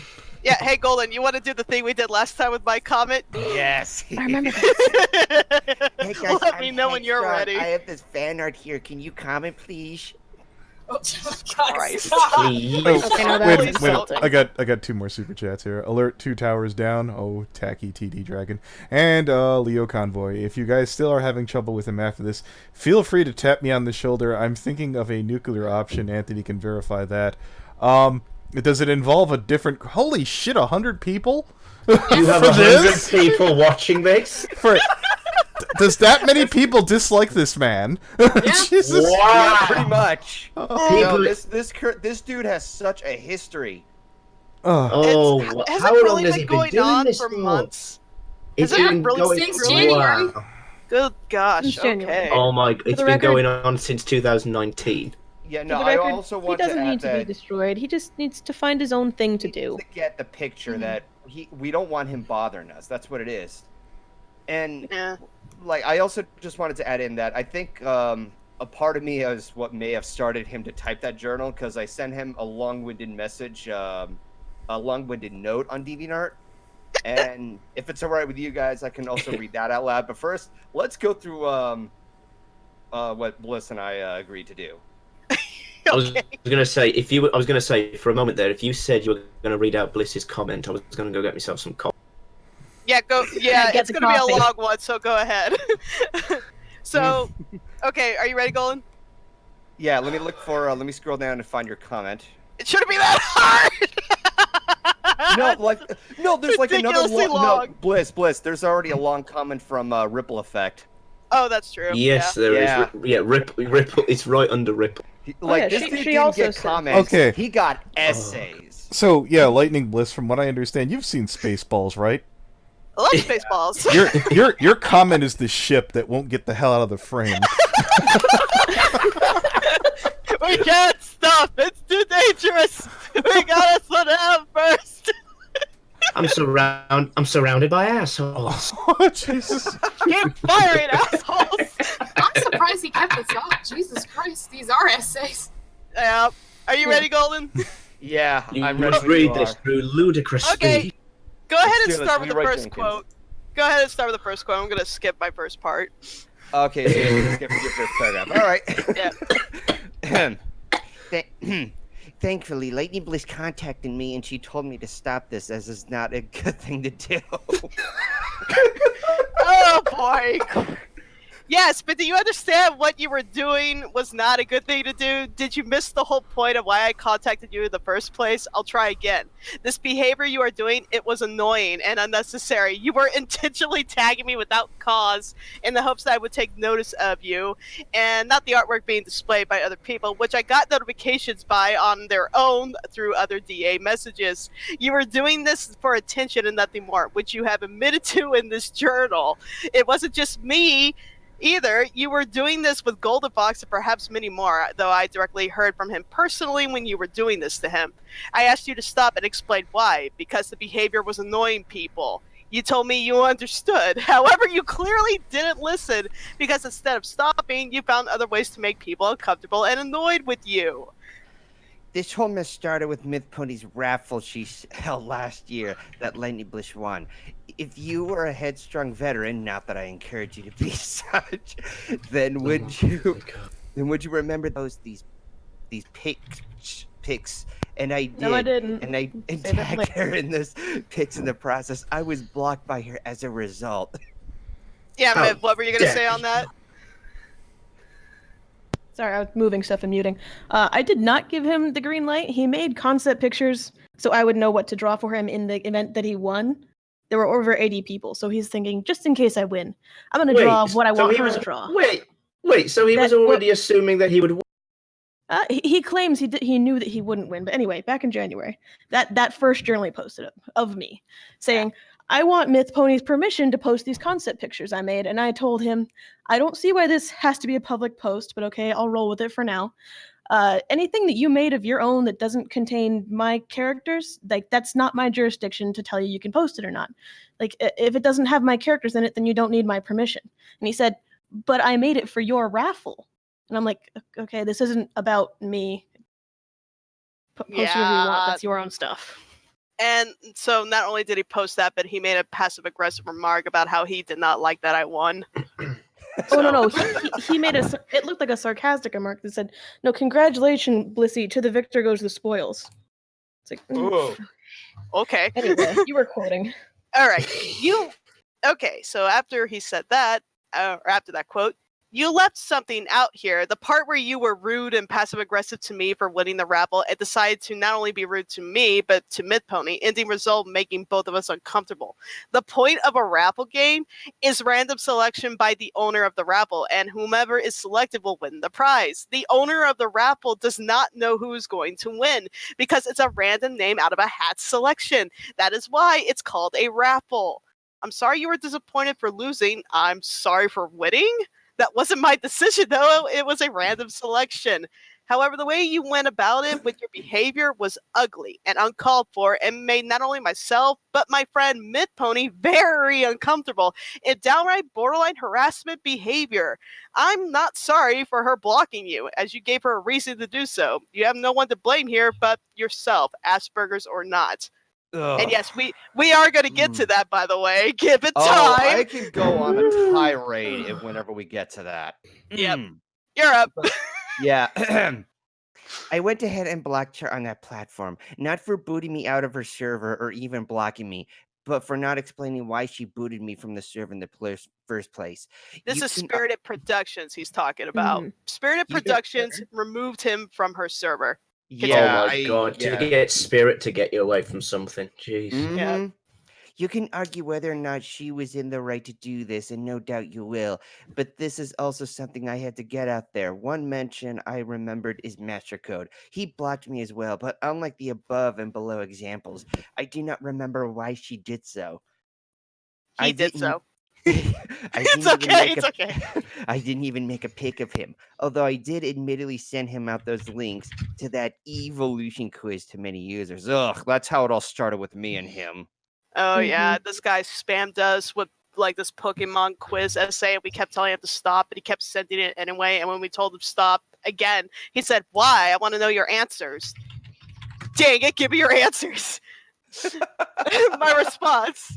Yeah, hey Golden, you want to do the thing we did last time with my comment? Yes. I remember that. Hey guys, Let me know when you're ready. I have this fan art here. Can you comment, please? Oh, God. Christ. Please. Okay, now Wait, that's insulting. I got 2 more super chats here. Alert 2 towers down. Oh, tacky TD Dragon. And Leo Convoy. If you guys still are having trouble with him after this, feel free to tap me on the shoulder. I'm thinking of a nuclear option. Anthony can verify that. Does it involve a different... Holy shit, 100 people? You have 100 people watching this? Does that many people dislike this man? Jesus. Wow. Yeah, pretty much. People- This dude has such a history. Oh, Has how it long really has been he been going doing on this for for? months? It's Has it been really going since wow. January? Good gosh, Since January. okay. Oh my! It's the been record- going on since 2019. Yeah, For no, the I record, also he want to doesn't add need to be that destroyed. He just needs to find his own thing to he do. needs to get the picture that we don't want him bothering us. That's what it is. And Yeah. like, I also just wanted to add in that I think a part of me is what may have started him to type that journal, because I sent him a long-winded message, a long-winded note on DeviantArt. And if it's all right with you guys, I can also read that out loud. But first, let's go through what Bliss and I agreed to do. I was gonna say I was gonna say for a moment there, if you said you were gonna read out Bliss's comment, I was gonna go get myself some coffee. Yeah, go. Yeah, Get it's the gonna be coffee. a long one, so go ahead. So, okay, are you ready, Golden? Yeah, let me look for. Let me scroll down and find your comment. It shouldn't be that hard. No, there's like another Ridiculously long. long. No, Bliss. There's already a long comment from Ripple Effect. Oh, that's true. Yes, there is. Yeah. Yeah, Ripple. It's right under Ripple. Like yeah, this she dude she didn't also get said- comments. Okay. He got essays. So, yeah, Lightning Bliss, from what I understand, you've seen Spaceballs, right? I love Spaceballs. Your comment is the ship that won't get the hell out of the frame. We can't stop. It's too dangerous. We gotta slow down first. I'm surrounded by assholes. Oh, Jesus. Keep firing, assholes. I'm surprised he kept this up. Jesus Christ, these are essays. Yeah. Are you ready, Golden? Yeah, You I'm ready. must when you read this are. through ludicrous Okay. speed. Go ahead and do this. start with the Rewrite first Jenkins. quote. Go ahead and start with the first quote. I'm gonna skip my first part. Okay, so let's skip your first paragraph. All right. Thankfully, Lightning Bliss contacted me and she told me to stop this, as it's not a good thing to do. Oh boy. Yes, but do you understand what you were doing was not a good thing to do? Did you miss the whole point of why I contacted you in the first place? I'll try again. This behavior you are doing, it was annoying and unnecessary. You were intentionally tagging me without cause in the hopes that I would take notice of you and not the artwork being displayed by other people, which I got notifications by on their own through other DA messages. You were doing this for attention and nothing more, which you have admitted to in this journal. It wasn't just me either. You were doing this with Golden Fox and perhaps many more, though I directly heard from him personally when you were doing this to him. I asked you to stop and explain why, because the behavior was annoying people. You told me you understood. However, you clearly didn't listen, because instead of stopping, you found other ways to make people uncomfortable and annoyed with you. This whole mess started with Myth Pony's raffle she held last year that Lightning Bliss won. If you were a headstrong veteran, not that I encourage you to be such, then would you remember these pics? And I did. No, I didn't. And I Say that tagged later. her in this pics in the process. I was blocked by her as a result. Yeah, How Miv, what were you going to dare say on that? Sorry, I was moving stuff and muting. I did not give him the green light. He made concept pictures so I would know what to draw for him in the event that he won. There were over 80 people, so he's thinking, just in case I win, I'm going to draw what I want her to draw. Wait, so he was That- already assuming that he would win. He claims he knew that he wouldn't win, but anyway, back in January, that first journal he posted of me saying, I want Myth Pony's permission to post these concept pictures I made, and I told him, I don't see why this has to be a public post, but okay, I'll roll with it for now. anything that you made of your own that doesn't contain my characters, like that's not my jurisdiction to tell you can post it or not. Like if it doesn't have my characters in it, then you don't need my permission. And he said, but I made it for your raffle. And I'm like, okay, this isn't about me. Post whatever you want. That's your own stuff. And so not only did he post that, but he made a passive-aggressive remark about how he did not like that I won. Oh, no. He made it looked like a sarcastic remark that said, no, congratulations, Blissey, to the victor goes the spoils. It's like, Okay. Anyway, you were quoting. All right. Okay, so after he said that, or after that quote, you left something out here. The part where you were rude and passive-aggressive to me for winning the raffle and decided to not only be rude to me, but to Mythpony, ending result making both of us uncomfortable. The point of a raffle game is random selection by the owner of the raffle, and whomever is selected will win the prize. The owner of the raffle does not know who is going to win, because it's a random name out of a hat selection. That is why it's called a raffle. I'm sorry you were disappointed for losing. I'm sorry for winning. That wasn't my decision, though. It was a random selection. However, the way you went about it with your behavior was ugly and uncalled for and made not only myself, but my friend Mythpony very uncomfortable in downright borderline harassment behavior. I'm not sorry for her blocking you, as you gave her a reason to do so. You have no one to blame here but yourself, Asperger's or not. Ugh. And yes, we are going to get to that, by the way. Give it time. I can go on a tirade whenever we get to that. Yep. You're up. Yeah. I went ahead and blocked her on that platform, not for booting me out of her server or even blocking me, but for not explaining why she booted me from the server in the first place. This is Spirited Productions he's talking about. Spirited Productions removed him from her server. Yeah. Oh my god, to get Spirit to get you away from something. Jeez. Yeah. You can argue whether or not she was in the right to do this, and no doubt you will. But this is also something I had to get out there. One mention I remembered is Master Code. He blocked me as well, but unlike the above and below examples, I do not remember why she did so. He did so. It's okay. I didn't even make a pic of him, although I did admittedly send him out those links to that evolution quiz to many users. Ugh, that's how it all started with me and him. Oh yeah, this guy spammed us with like this Pokemon quiz essay, and we kept telling him to stop, but he kept sending it anyway. And when we told him stop again, he said, "Why? I want to know your answers." Dang it, give me your answers. My response.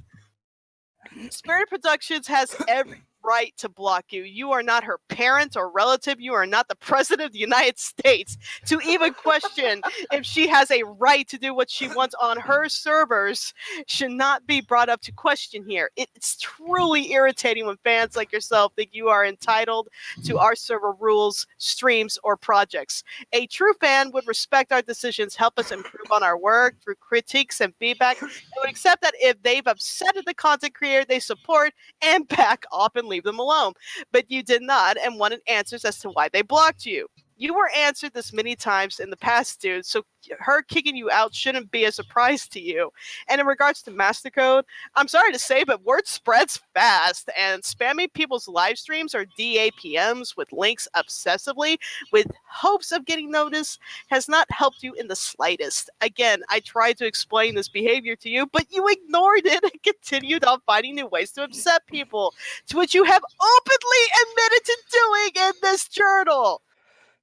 Spirit Productions has every right to block you. You are not her parent or relative. You are not the president of the United States to even question if she has a right to do what she wants on her servers should not be brought up to question here. It's truly irritating when fans like yourself think you are entitled to our server rules, streams, or projects. A true fan would respect our decisions, help us improve on our work through critiques and feedback, and would accept that if they've upsetted the content creator they support and back off and leave them alone. But you did not and wanted answers as to why they blocked you. You were answered this many times in the past, dude, so her kicking you out shouldn't be a surprise to you. And in regards to Master Code, I'm sorry to say, but word spreads fast, and spamming people's live streams or DAPMs with links obsessively with hopes of getting noticed has not helped you in the slightest. Again, I tried to explain this behavior to you, but you ignored it and continued on finding new ways to upset people, to which you have openly admitted to doing in this journal.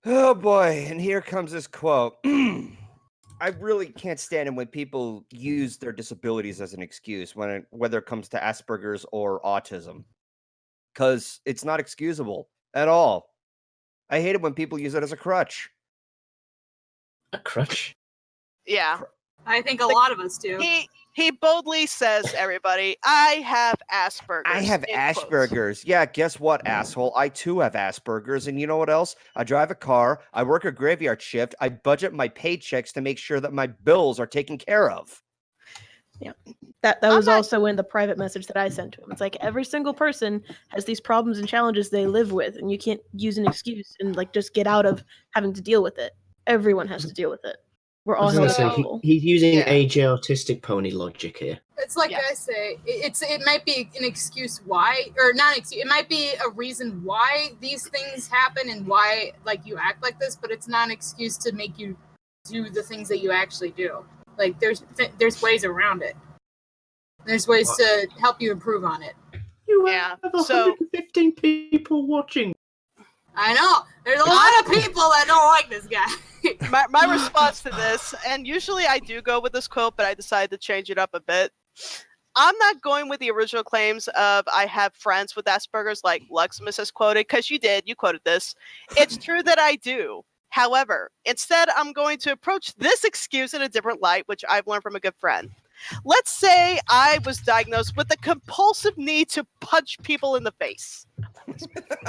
Oh boy, and here comes this quote. I really can't stand it when people use their disabilities as an excuse, whether it comes to Asperger's or autism. Because it's not excusable at all. I hate it when people use it as a crutch. A crutch? Yeah. I think a lot of us do. He boldly says, everybody, I have Asperger's. I have Asperger's. Yeah, guess what, asshole? I too have Asperger's, and you know what else? I drive a car, I work a graveyard shift, I budget my paychecks to make sure that my bills are taken care of. Yeah, that was also in the private message that I sent to him. It's like every single person has these problems and challenges they live with, and you can't use an excuse and like just get out of having to deal with it. Everyone has to deal with it. We're I all was gonna held say, accountable. he's using Yeah. AJ Autistic Pony logic here. It's like Yeah. I say, it might be an excuse why, or not an excuse. It might be a reason why these things happen and why like you act like this, but it's not an excuse to make you do the things that you actually do. Like there's ways around it. There's ways to help you improve on it. You Yeah, have so- 115 people watching. I know. There's a lot of people that don't like this guy. My response to this, and usually I do go with this quote, but I decided to change it up a bit. I'm not going with the original claims of I have friends with Asperger's like Luximus has quoted, because you quoted this. It's true that I do. However, instead I'm going to approach this excuse in a different light, which I've learned from a good friend. Let's say I was diagnosed with a compulsive need to punch people in the face.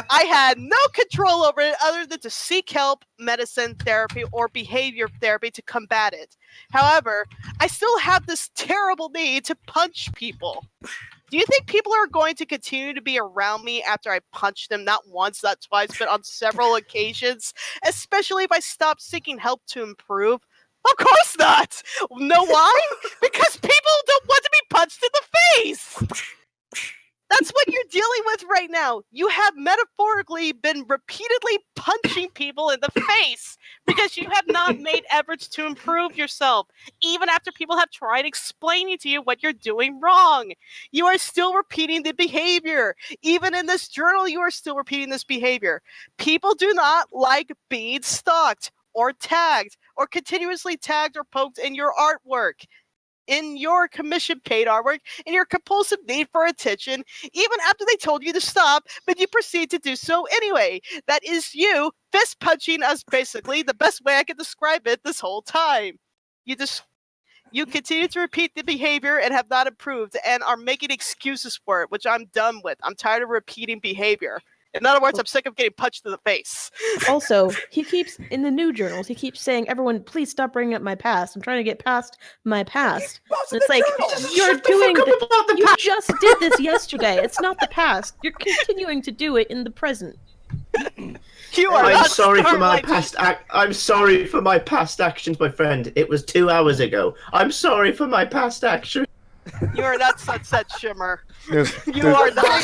I had no control over it other than to seek help, medicine, therapy, or behavior therapy to combat it. However, I still have this terrible need to punch people. Do you think people are going to continue to be around me after I punch them not once, not twice, but on several occasions? Especially if I stop seeking help to improve? Of course not! Know why? Because people don't want to be punched in the face! That's what you're dealing with right now. You have metaphorically been repeatedly punching people in the face because you have not made efforts to improve yourself, even after people have tried explaining to you what you're doing wrong. You are still repeating the behavior. Even in this journal, you are still repeating this behavior. People do not like being stalked or tagged or continuously tagged or poked in your artwork, in your commission paid artwork, in your compulsive need for attention, even after they told you to stop, but you proceed to do so anyway. That is you fist punching us, basically, the best way I can describe it this whole time. You continue to repeat the behavior and have not improved and are making excuses for it, which I'm done with. I'm tired of repeating behavior. In other words, I'm sick of getting punched in the face. Also, he keeps, in the new journals, he keeps saying, everyone, please stop bringing up my past. I'm trying to get past my past. And it's like, you're doing you just did this yesterday. It's not the past. You're continuing to do it in the present. You are I'm not sorry for my Starlight. past I'm sorry for my past actions, my friend. It was 2 hours ago. I'm sorry for my past actions. You are not Sunset Shimmer. There's- You there's- are not.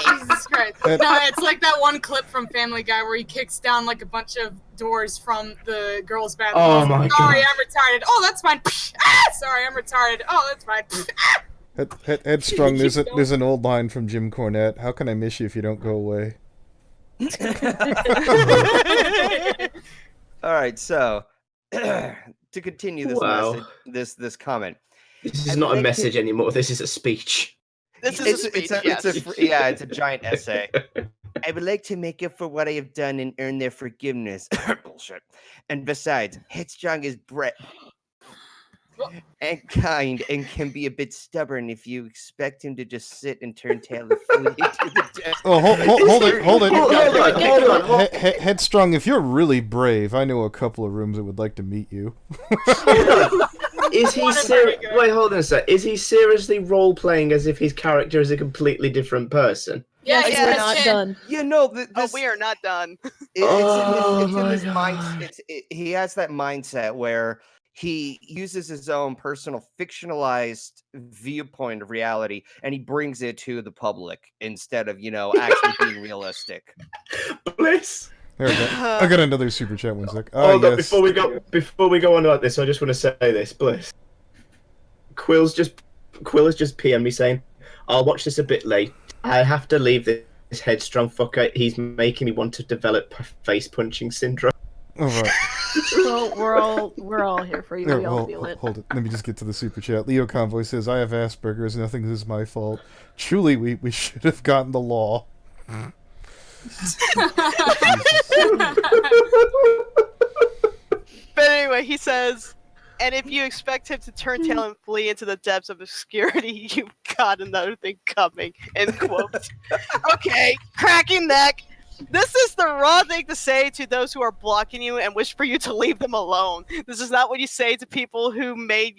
Jesus Christ. No, it's like that one clip from Family Guy where he kicks down like a bunch of doors from the girls' bathroom. Oh my Sorry, God. I'm retarded. Oh, that's fine. Ah, sorry, I'm retarded. Oh, that's fine. Ah. Headstrong, there's an old line from Jim Cornette. How can I miss you if you don't go away? All right, so to continue this Wow. message, this comment. This is I'd not a like to- message anymore. This is a speech. This is a speech, yes. It's a giant essay. I would like to make up for what I have done and earn their forgiveness. Bullshit. And besides, Headstrong is and kind and can be a bit stubborn if you expect him to just sit and turn tail and flee into the death. Oh, hold it. Hold on. Headstrong, if you're really brave, I know a couple of rooms that would like to meet you. Is he Wait, hold on a sec. Is he seriously role-playing as if his character is a completely different person? Yeah, Yes, yeah, We're not done. You know, Oh, we are not done. It's in my his God. mind. He has that mindset where he uses his own personal fictionalized viewpoint of reality and he brings it to the public instead of, actually being realistic. Bliss. There we go. I got another super chat. One sec. Hold on, Yes. before we go on like this, I just want to say this, Bliss. Quill has just PM'd me saying, "I'll watch this a bit late. I have to leave this Headstrong fucker. He's making me want to develop face punching syndrome." All right. Well, we're all here for you. Here, We all feel it. hold it. Let me just get to the super chat. Leo Convoy says, "I have Asperger's. Nothing is my fault. Truly, we should have gotten the law." But anyway, he says, and if you expect him to turn tail and flee into the depths of obscurity, you've got another thing coming. End quote. Okay, cracking neck. This is the wrong thing to say to those who are blocking you and wish for you to leave them alone. This is not what you say to people who made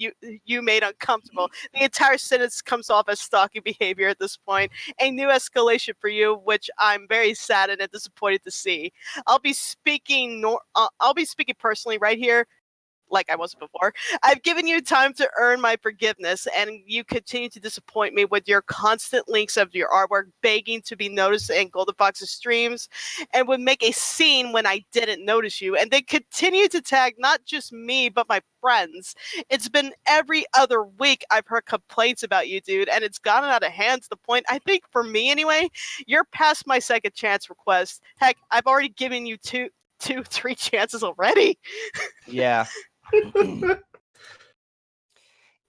you made uncomfortable. The entire sentence comes off as stalking behavior at this point. A new escalation for you, which I'm very saddened and disappointed to see. I'll be speaking personally right here, like I wasn't before. I've given you time to earn my forgiveness, and you continue to disappoint me with your constant links of your artwork, begging to be noticed in Golden Fox's streams, and would make a scene when I didn't notice you, and then continue to tag not just me, but my friends. It's been every other week I've heard complaints about you, dude, and it's gotten out of hand to the point, I think for me anyway, you're past my second chance request. Heck, I've already given you two, 3 chances already. Yeah.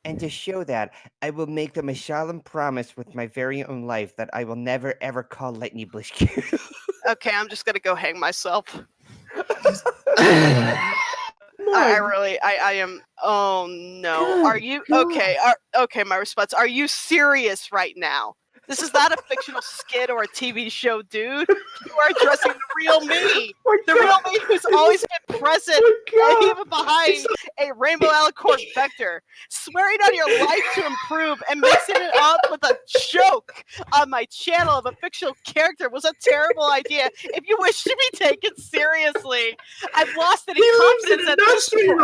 And to show that, I will make them a solemn promise with my very own life that I will never ever call Lightning Blish cute. Okay, I'm just gonna go hang myself. I am. Oh no. Are you okay? Okay, my response. Are you serious right now? This is not a fictional skit or a TV show, dude. You are addressing the real me. The real me who's always been present, and even behind a rainbow alicorn vector. Swearing on your life to improve and mixing it up with a joke on my channel of a fictional character was a terrible idea if you wish to be taken seriously. I've lost any confidence at this point.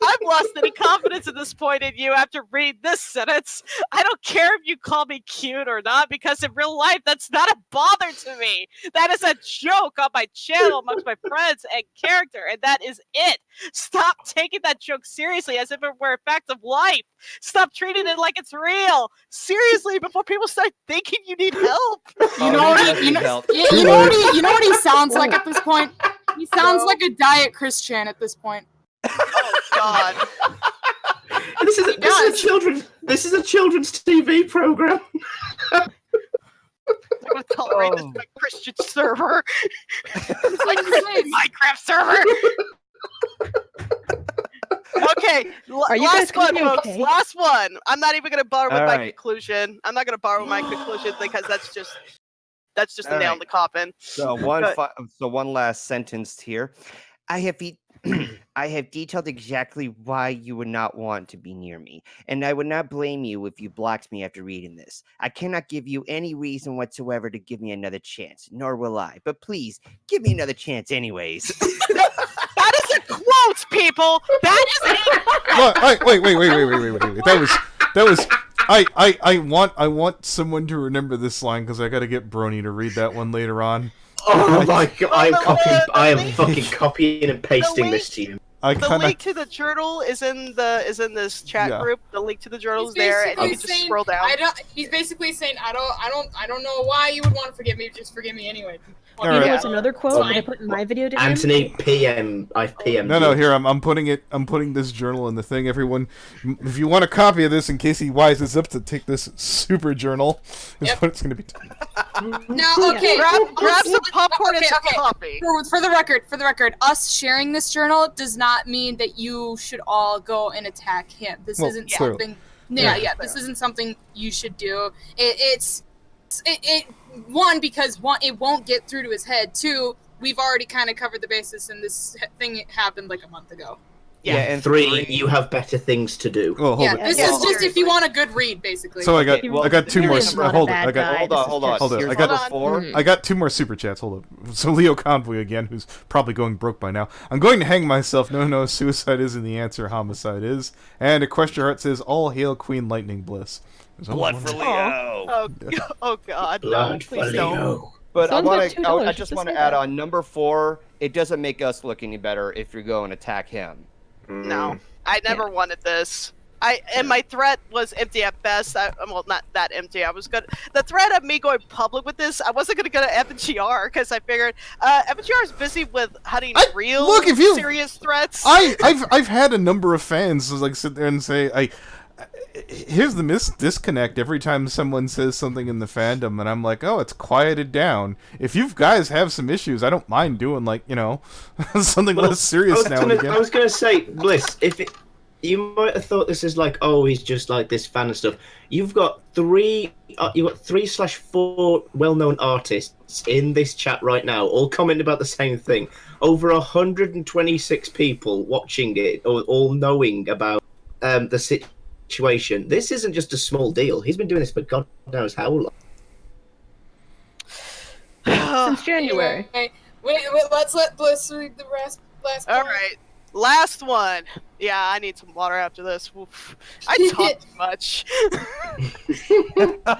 I've lost any confidence at this point in you after reading this sentence. I don't care if you call me cute or not, because in real life, that's not a bother to me. That is a joke on my channel amongst my friends and character, and that is it. Stop taking that joke seriously as if it were a fact of life. Stop treating it like it's real. Seriously, before people start thinking you need help. You know what he sounds like at this point? He sounds like a Diet Christian at this point. Oh God! This is a children's TV program. I'm gonna tolerate this my Christian server. It's my Christian Minecraft server. Okay, Are you last guys one, folks. okay? Last one. I'm not even gonna borrow with All my right. conclusion. I'm not gonna borrow with my conclusion because that's just a All nail right. in the coffin. So one last sentence here. I have detailed exactly why you would not want to be near me, and I would not blame you if you blocked me after reading this. I cannot give you any reason whatsoever to give me another chance, nor will I. But please, give me another chance anyways. That is a quote, people. That is a Wait. That was. I want someone to remember this line because I got to get Brony to read that one later on. Oh my god! I am fucking copying and pasting this to you. The link to the journal is in this chat group. The link to the journal is there, and you can just scroll down. He's basically saying, I don't know why you would want to forgive me. Just forgive me anyway. You know what's another quote that I put in my video to him? Anthony, PM. I've PM'd No, you. here I'm putting this journal in the thing. Everyone, if you want a copy of this in case he wises up to take this super journal, is what it's going to be. Now, okay, grab some popcorn and some coffee. For the record, us sharing this journal does not mean that you should all go and attack him. This isn't something. This isn't something you should do. It's because it won't get through to his head. 2, we've already kind of covered the basis, and this thing happened like a month ago. Yeah, and 3, you have better things to do. Oh, hold it. This is just if you want a good read, basically. So I got 2 more. Hold on. I got 2 more super chats. Hold up. So Leo Convoy again, who's probably going broke by now. I'm going to hang myself. No, suicide isn't the answer. Homicide is. And a question heart says, "All hail Queen Lightning Bliss." Blood for Leo. Oh God! Blood for Please Leo. don't. But $2, I just want to add on number 4. It doesn't make us look any better if you go and attack him. No, I never wanted this. And my threat was empty at best. Well, not that empty. The threat of me going public with this, I wasn't gonna go to FNGR because I figured FNGR is busy with hunting serious threats. I've had a number of fans like sit there and say, here's the disconnect every time someone says something in the fandom, and I'm like, oh, it's quieted down. If you guys have some issues, I don't mind doing something less serious now and again. I was gonna say, Bliss, you might have thought this is like, oh, he's just like this fan and stuff. You've got 3/4 well-known artists in this chat right now, all commenting about the same thing. Over 126 people watching it, or all knowing about the situation. This isn't just a small deal. He's been doing this for God knows how long. Since January. Wait, let's let Bliss read the last All part. right, last one. Yeah, I need some water after this. Oof. I talk too much.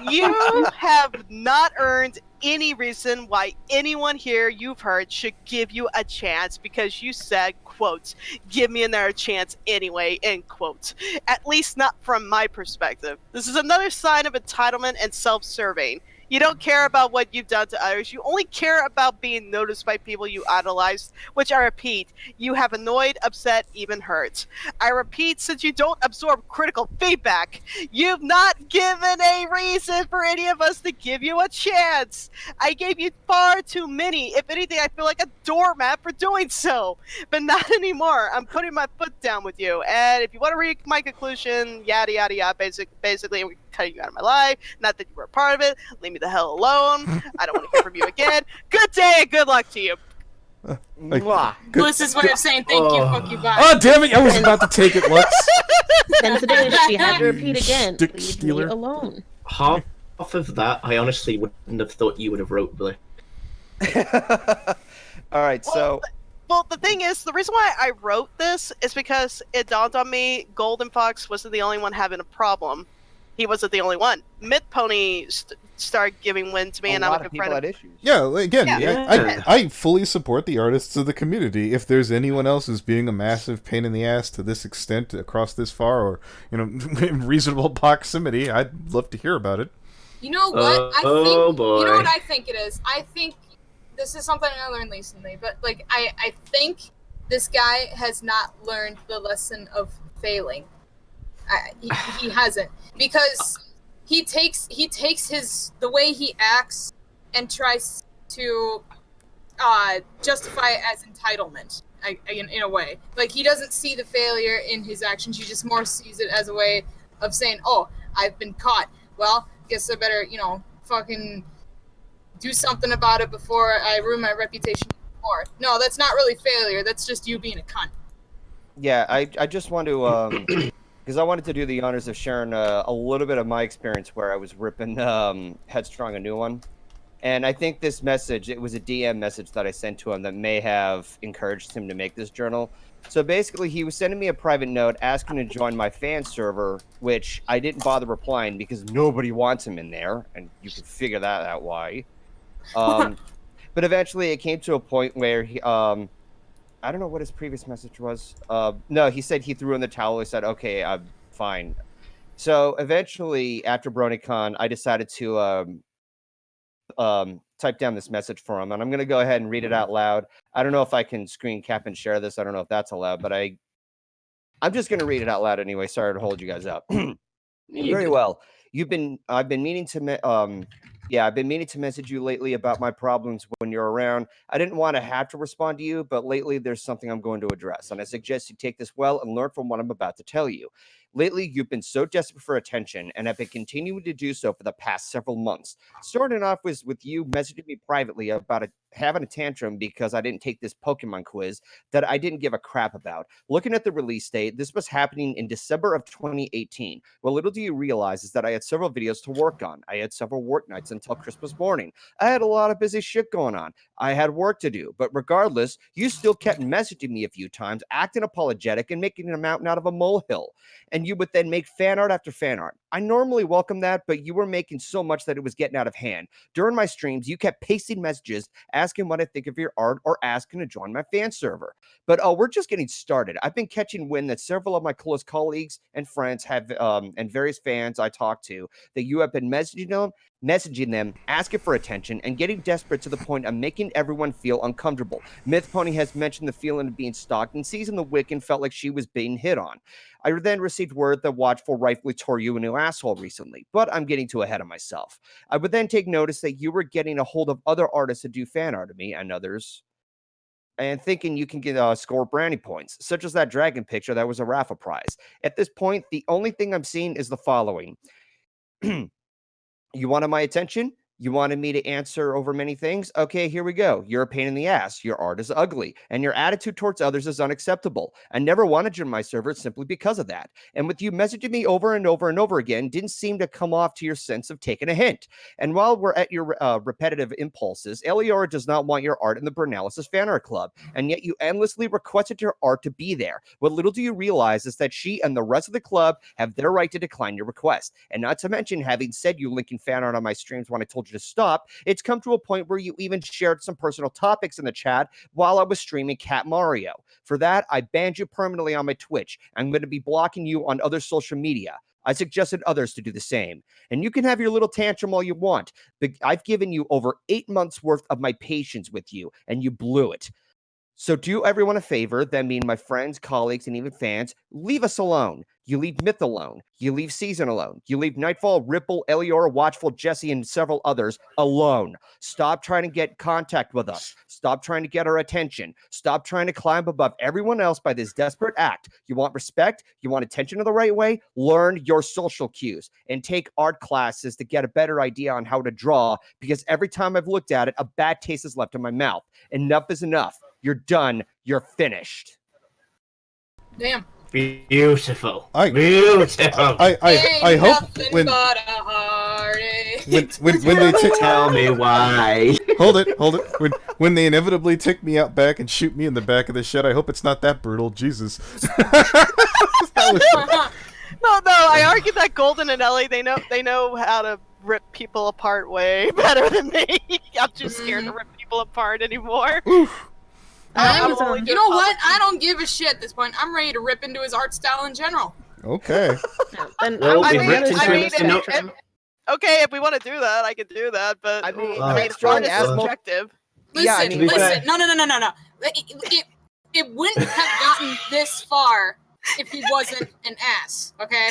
You have not earned any reason why anyone here you've heard should give you a chance because you said, quote, give me another chance anyway, end quote. At least not from my perspective. This is another sign of entitlement and self-serving. You don't care about what you've done to others. You only care about being noticed by people you idolize, which I repeat, you have annoyed, upset, even hurt. I repeat, since you don't absorb critical feedback, you've not given a reason for any of us to give you a chance. I gave you far too many. If anything, I feel like a doormat for doing so. But not anymore. I'm putting my foot down with you. And if you want to read my conclusion, yada, yada, yada, basically, I'm cutting you out of my life. Not that you were a part of it. Leave me the hell alone. I don't want to hear from you again. Good day and good luck to you. Mwah. Bliss's way of saying thank you, fuck you, bye. Oh, damn it! I was about to take it, Lux. Sensitive, she had to repeat again. Stick Leave stealer. me alone. Half of that, I honestly wouldn't have thought you would have wrote, Billy. All right, so Well, the thing is, the reason why I wrote this is because it dawned on me Golden Fox wasn't the only one having a problem. He wasn't the only one. Myth Pony started giving wind to me, and I'm a good friend of issues. Yeah, again, Yeah. I fully support the artists of the community. If there's anyone else who's being a massive pain in the ass to this extent across this far, or in reasonable proximity, I'd love to hear about it. You know what? Oh, boy. You know what I think it is? I think this is something I learned recently, but like I think this guy has not learned the lesson of failing. He hasn't, because he takes the way he acts and tries to justify it as entitlement. In a way, like he doesn't see the failure in his actions. He just more sees it as a way of saying, "Oh, I've been caught. Well, guess I better, fucking do something about it before I ruin my reputation more." No, that's not really failure. That's just you being a cunt. Yeah, I just want to because I wanted to do the honors of sharing a little bit of my experience where I was ripping Headstrong a new one. And I think this message, it was a DM message that I sent to him that may have encouraged him to make this journal. So basically, he was sending me a private note asking to join my fan server, which I didn't bother replying because nobody wants him in there. And you can figure that out why. But eventually, it came to a point where he... I don't know what his previous message was. No, he said he threw in the towel. He said, okay, I'm fine. So eventually, after BronyCon, I decided to type down this message for him. And I'm going to go ahead and read it out loud. I don't know if I can screen cap and share this. I don't know if that's allowed, but I'm just going to read it out loud anyway. Sorry to hold you guys up. Very well. I've been meaning to I've been meaning to message you lately about my problems when you're around. I didn't want to have to respond to you, but lately there's something I'm going to address, and I suggest you take this well and learn from what I'm about to tell you. Lately, you've been so desperate for attention, and have been continuing to do so for the past several months. Starting off with you messaging me privately about having a tantrum because I didn't take this Pokemon quiz that I didn't give a crap about. Looking at the release date, this was happening in December of 2018. Well, little do you realize is that I had several videos to work on. I had several work nights until Christmas morning. I had a lot of busy shit going on. I had work to do, but regardless, you still kept messaging me a few times, acting apologetic and making a mountain out of a molehill. And you would then make fan art after fan art. I normally welcome that, but you were making so much that it was getting out of hand. During my streams, you kept pasting messages, asking what I think of your art or asking to join my fan server. But we're just getting started. I've been catching wind that several of my close colleagues and friends have, and various fans I talk to, that you have been messaging them, asking for attention, and getting desperate to the point of making everyone feel uncomfortable. Myth Pony has mentioned the feeling of being stalked, and season the Wiccan felt like she was being hit on. I then received word that Watchful rightfully tore you a new asshole recently, but I'm getting too ahead of myself. I would then take notice that you were getting a hold of other artists to do fan art of me and others. and thinking you can get score brownie points, such as that dragon picture that was a raffle prize. At this point, the only thing I'm seeing is the following. You wanted my attention? You wanted me to answer over many things? Okay, here we go. You're a pain in the ass. Your art is ugly, and your attitude towards others is unacceptable. I never wanted you on my server simply because of that. And with you messaging me over and over and over again, didn't seem to come off to your sense of taking a hint. And while we're at your repetitive impulses, Eliora does not want your art in the Bernalis' fan art club, and yet you endlessly requested your art to be there. What little do you realize is that she and the rest of the club have their right to decline your request. And not to mention, having said you linking fan art on my streams when I told you to stop, it's come to a point where you even shared some personal topics in the chat while I was streaming Cat Mario. For that, I banned you permanently on my Twitch. I'm going to be blocking you on other social media. I suggested others to do the same. And you can have your little tantrum all you want, but I've given you over 8 months worth of my patience with you, and you blew it. So do everyone a favor, that mean my friends, colleagues, and even fans, leave us alone. You leave Myth alone. You leave Season alone. You leave Nightfall, Ripple, Eliora, Watchful, Jesse, and several others alone. Stop trying to get contact with us. Stop trying to get our attention. Stop trying to climb above everyone else by this desperate act. You want respect? You want attention in the right way? Learn your social cues and take art classes to get a better idea on how to draw, because every time I've looked at it, a bad taste is left in my mouth. Enough is enough. You're done. You're finished. Damn. Beautiful. Beautiful. I hope when they tell me why. Hold it. When they inevitably take me out back and shoot me in the back of the shed, I hope it's not that brutal. Jesus. No, I argue that Golden and Ellie, they know how to rip people apart way better than me. I'm too scared to rip people apart anymore. Oof. You know what? I don't give a shit at this point. I'm ready to rip into his art style in general. Okay. Okay, if we want to do that, I can do that. But I mean, art is subjective. Listen, listen. No. It wouldn't have gotten this far if he wasn't an ass. Okay.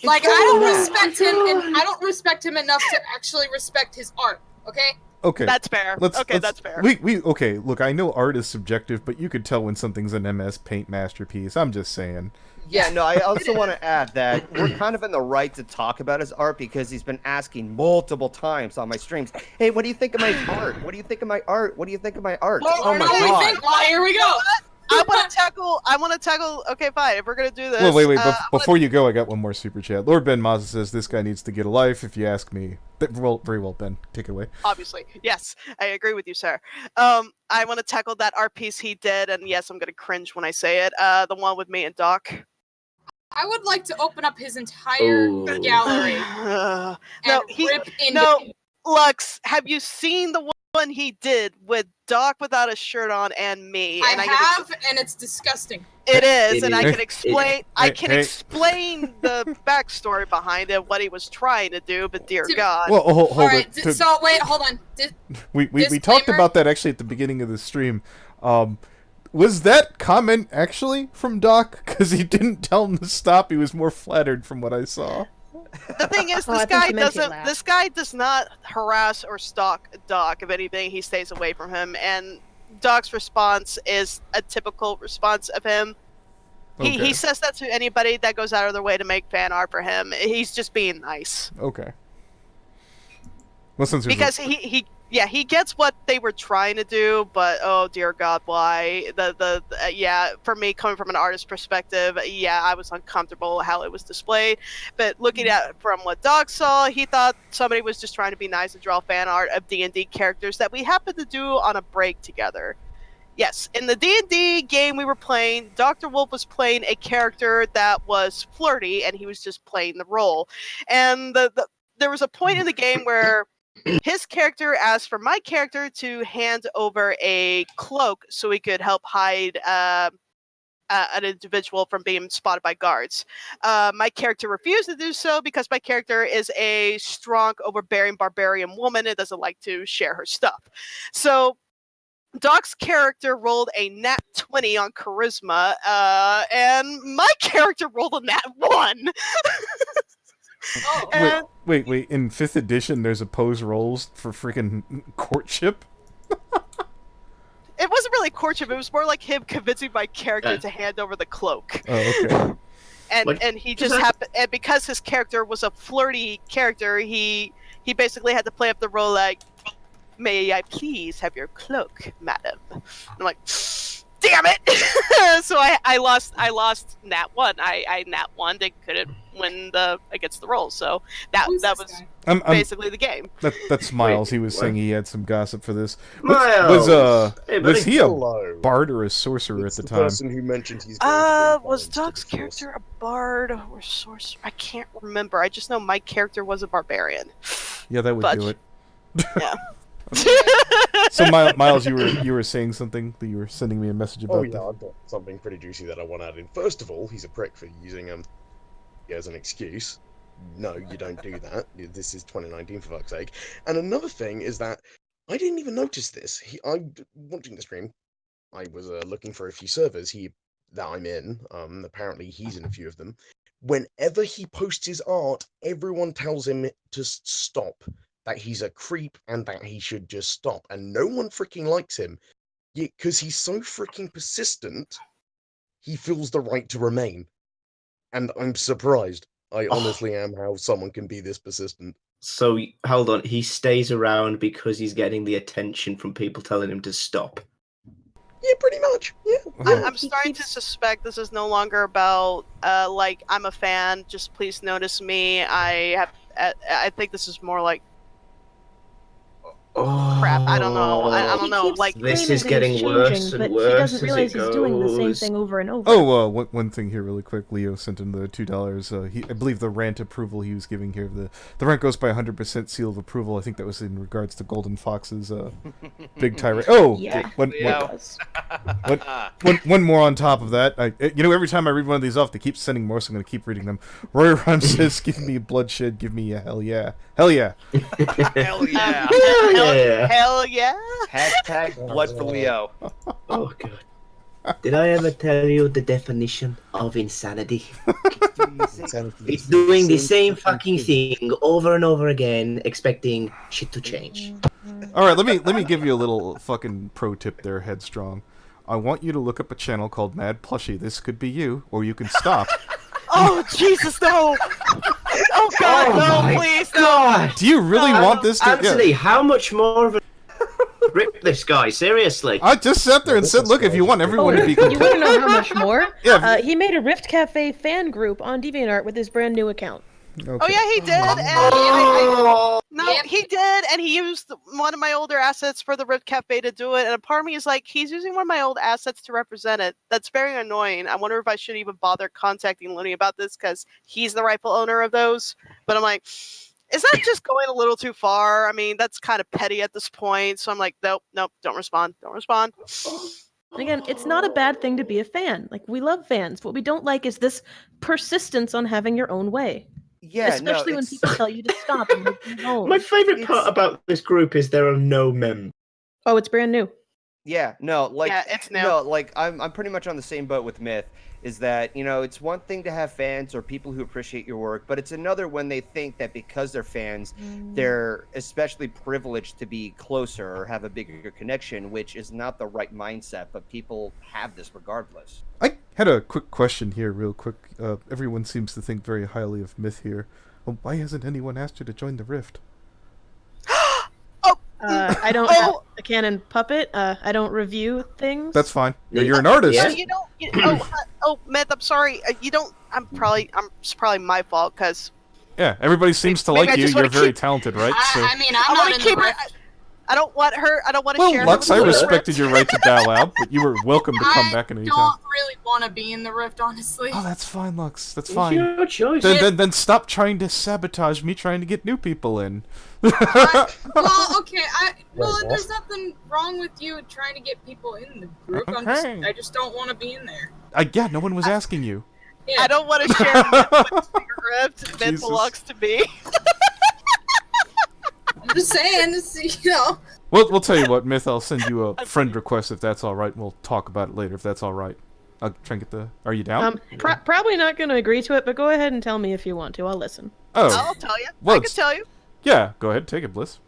Like, I don't respect him, and I don't respect him enough to actually respect his art. Okay. Okay. That's fair. That's fair. Okay, look, I know art is subjective, but you could tell when something's an MS Paint masterpiece. I'm just saying. Yeah, no, I also want to add that we're kind of in the right to talk about his art because he's been asking multiple times on my streams, hey, what do you think of my art? What do you think of my art? What do you think of my art? Well, oh my god. Well, here we go. I want to tackle. Okay, fine. If we're gonna do this. Well, wait. Before you go, I got one more super chat. Lord Ben Mazza says this guy needs to get a life. If you ask me, well, very well, Ben. Take it away. Obviously, yes, I agree with you, sir. I want to tackle that art piece he did, and yes, I'm gonna cringe when I say it. The one with me and Doc. I would like to open up his entire gallery. Lux, have you seen the one he did with Doc without a shirt on and me? And I have, and it's disgusting. It is, and I can explain. I can explain the backstory behind it, what he was trying to do. But dear God. Well, hold right, so wait, hold on. We talked about that actually at the beginning of the stream. Was that comment actually from Doc? Because he didn't tell him to stop. He was more flattered from what I saw. The thing is, this guy does not harass or stalk Doc. If anything, he stays away from him. And Doc's response is a typical response of him. Okay. He says that to anybody that goes out of their way to make fan art for him. He's just being nice. Okay. Well, because he gets what they were trying to do, but oh dear God, why? For me, coming from an artist perspective, I was uncomfortable how it was displayed. But looking at it from what Doc saw, he thought somebody was just trying to be nice and draw fan art of D&D characters that we happened to do on a break together. Yes, in the D&D game we were playing, Dr. Wolf was playing a character that was flirty, and he was just playing the role. And there was a point in the game where his character asked for my character to hand over a cloak so he could help hide an individual from being spotted by guards. My character refused to do so because my character is a strong, overbearing barbarian woman and doesn't like to share her stuff. So Doc's character rolled a nat 20 on charisma, and my character rolled a nat 1. Wait. In 5th edition, there's opposed rolls for freaking courtship? it wasn't really courtship. It was more like him convincing my character to hand over the cloak. Oh, okay. And he just happened, and because his character was a flirty character, he basically had to play up the role like, "May I please have your cloak, madam?" And I'm like, damn it! So I lost nat 1. I nat 1 and couldn't win against the roll. So that was basically the game. That's Miles. He was saying he had some gossip for this. Miles! Was he a Hello. bard or a sorcerer It's at the the time? person who mentioned he's going to Was Doug's character a bard or sorcerer? I can't remember. I just know my character was a barbarian. Yeah, that would do it. Yeah. So Miles, you were saying something that you were sending me a message about. Oh yeah, I've got something pretty juicy that I want to add in. First of all, he's a prick for using as an excuse. No, you don't do that. This is 2019 for fuck's sake. And another thing is that I didn't even notice this. I'm watching the stream. I was looking for a few servers that I'm in. Apparently he's in a few of them. Whenever he posts his art, everyone tells him to stop. That he's a creep and that he should just stop. And no one freaking likes him. Because he's so freaking persistent, he feels the right to remain. And I'm surprised. I honestly am how someone can be this persistent. So, hold on. He stays around because he's getting the attention from people telling him to stop. Yeah, pretty much. Yeah. I'm starting to suspect this is no longer about, like, I'm a fan, just please notice me. I think this is more like, crap, I don't know. I don't know. Like, this is getting worse and worse. He doesn't realize he's doing the same thing over and over. Oh, one thing here really quick. Leo sent him the $2. I believe the rant approval he was giving here, the rant goes by 100% seal of approval. I think that was in regards to Golden Fox's big tirade. Oh, yeah. One more on top of that. Every time I read one of these off, they keep sending more, so I'm going to keep reading them. Roy Rhyme says, "Give me bloodshed, give me a hell yeah. Hell yeah." Hell yeah. Hell yeah. Hashtag blood for Leo. Oh, God. Did I ever tell you the definition of insanity? It's doing the same fucking thing over and over again, expecting shit to change. All right, let me give you a little fucking pro tip there, Headstrong. I want you to look up a channel called Mad Plushie. This could be you, or you can stop. Oh, Jesus, no! Oh, God, no, please, God! Do you really want this to... Anthony, how much more of a... Rip this guy, seriously. I just sat there and said, look, if you want everyone to be You want to know how much more? Yeah. He made a Rift Cafe fan group on Deviant Art with his brand new account. Okay. Oh yeah, he did. And he did, and he used one of my older assets for the Rift Cafe to do it. And a part of me is like, he's using one of my old assets to represent it. That's very annoying. I wonder if I should even bother contacting Looney about this because he's the rightful owner of those. But I'm like, is that just going a little too far? I mean, that's kind of petty at this point. So I'm like, nope, don't respond. Again, it's not a bad thing to be a fan. Like, we love fans. What we don't like is this persistence on having your own way. Yeah, especially when people tell you to stop and leave them alone. My favourite part about this group is there are no members. Oh, it's brand new. Yeah, no, like Yeah, it's new. no, like I'm pretty much on the same boat with Myth. Is that, it's one thing to have fans or people who appreciate your work, but it's another when they think that because they're fans, they're especially privileged to be closer or have a bigger connection, which is not the right mindset, but people have this regardless. I had a quick question here, real quick. Everyone seems to think very highly of Myth here. Well, why hasn't anyone asked you to join the Rift? I don't have a canon puppet. I don't review things. That's fine. You're an artist. Yeah, Myth, I'm sorry. It's probably my fault because Yeah, everybody seems to like you. You're very talented, right? I mean, I'm not in the Rift. I don't want her. I don't want to Well, share. Lux, her I with the respected Rift. your right to dial out, but you were welcome to come back at any I time. don't really want to be in the Rift, honestly. Oh, that's fine, Lux. That's It's fine. your choice. Then stop trying to sabotage me trying to get new people in. Well, okay. There's nothing wrong with you trying to get people in the group. Okay. I just don't want to be in there. Yeah, no one was asking you. Yeah. I don't want to share Myth with your Rift. Myth Jesus. belongs to me. I'm just saying, We'll tell you what, Myth, I'll send you a friend request if that's all right, and we'll talk about it later if that's all right. I'll try and get the... Are you down? Probably not going to agree to it, but go ahead and tell me if you want to. I'll listen. Oh. I'll tell you. Well, I can tell you. Yeah, go ahead. Take it, Bliss.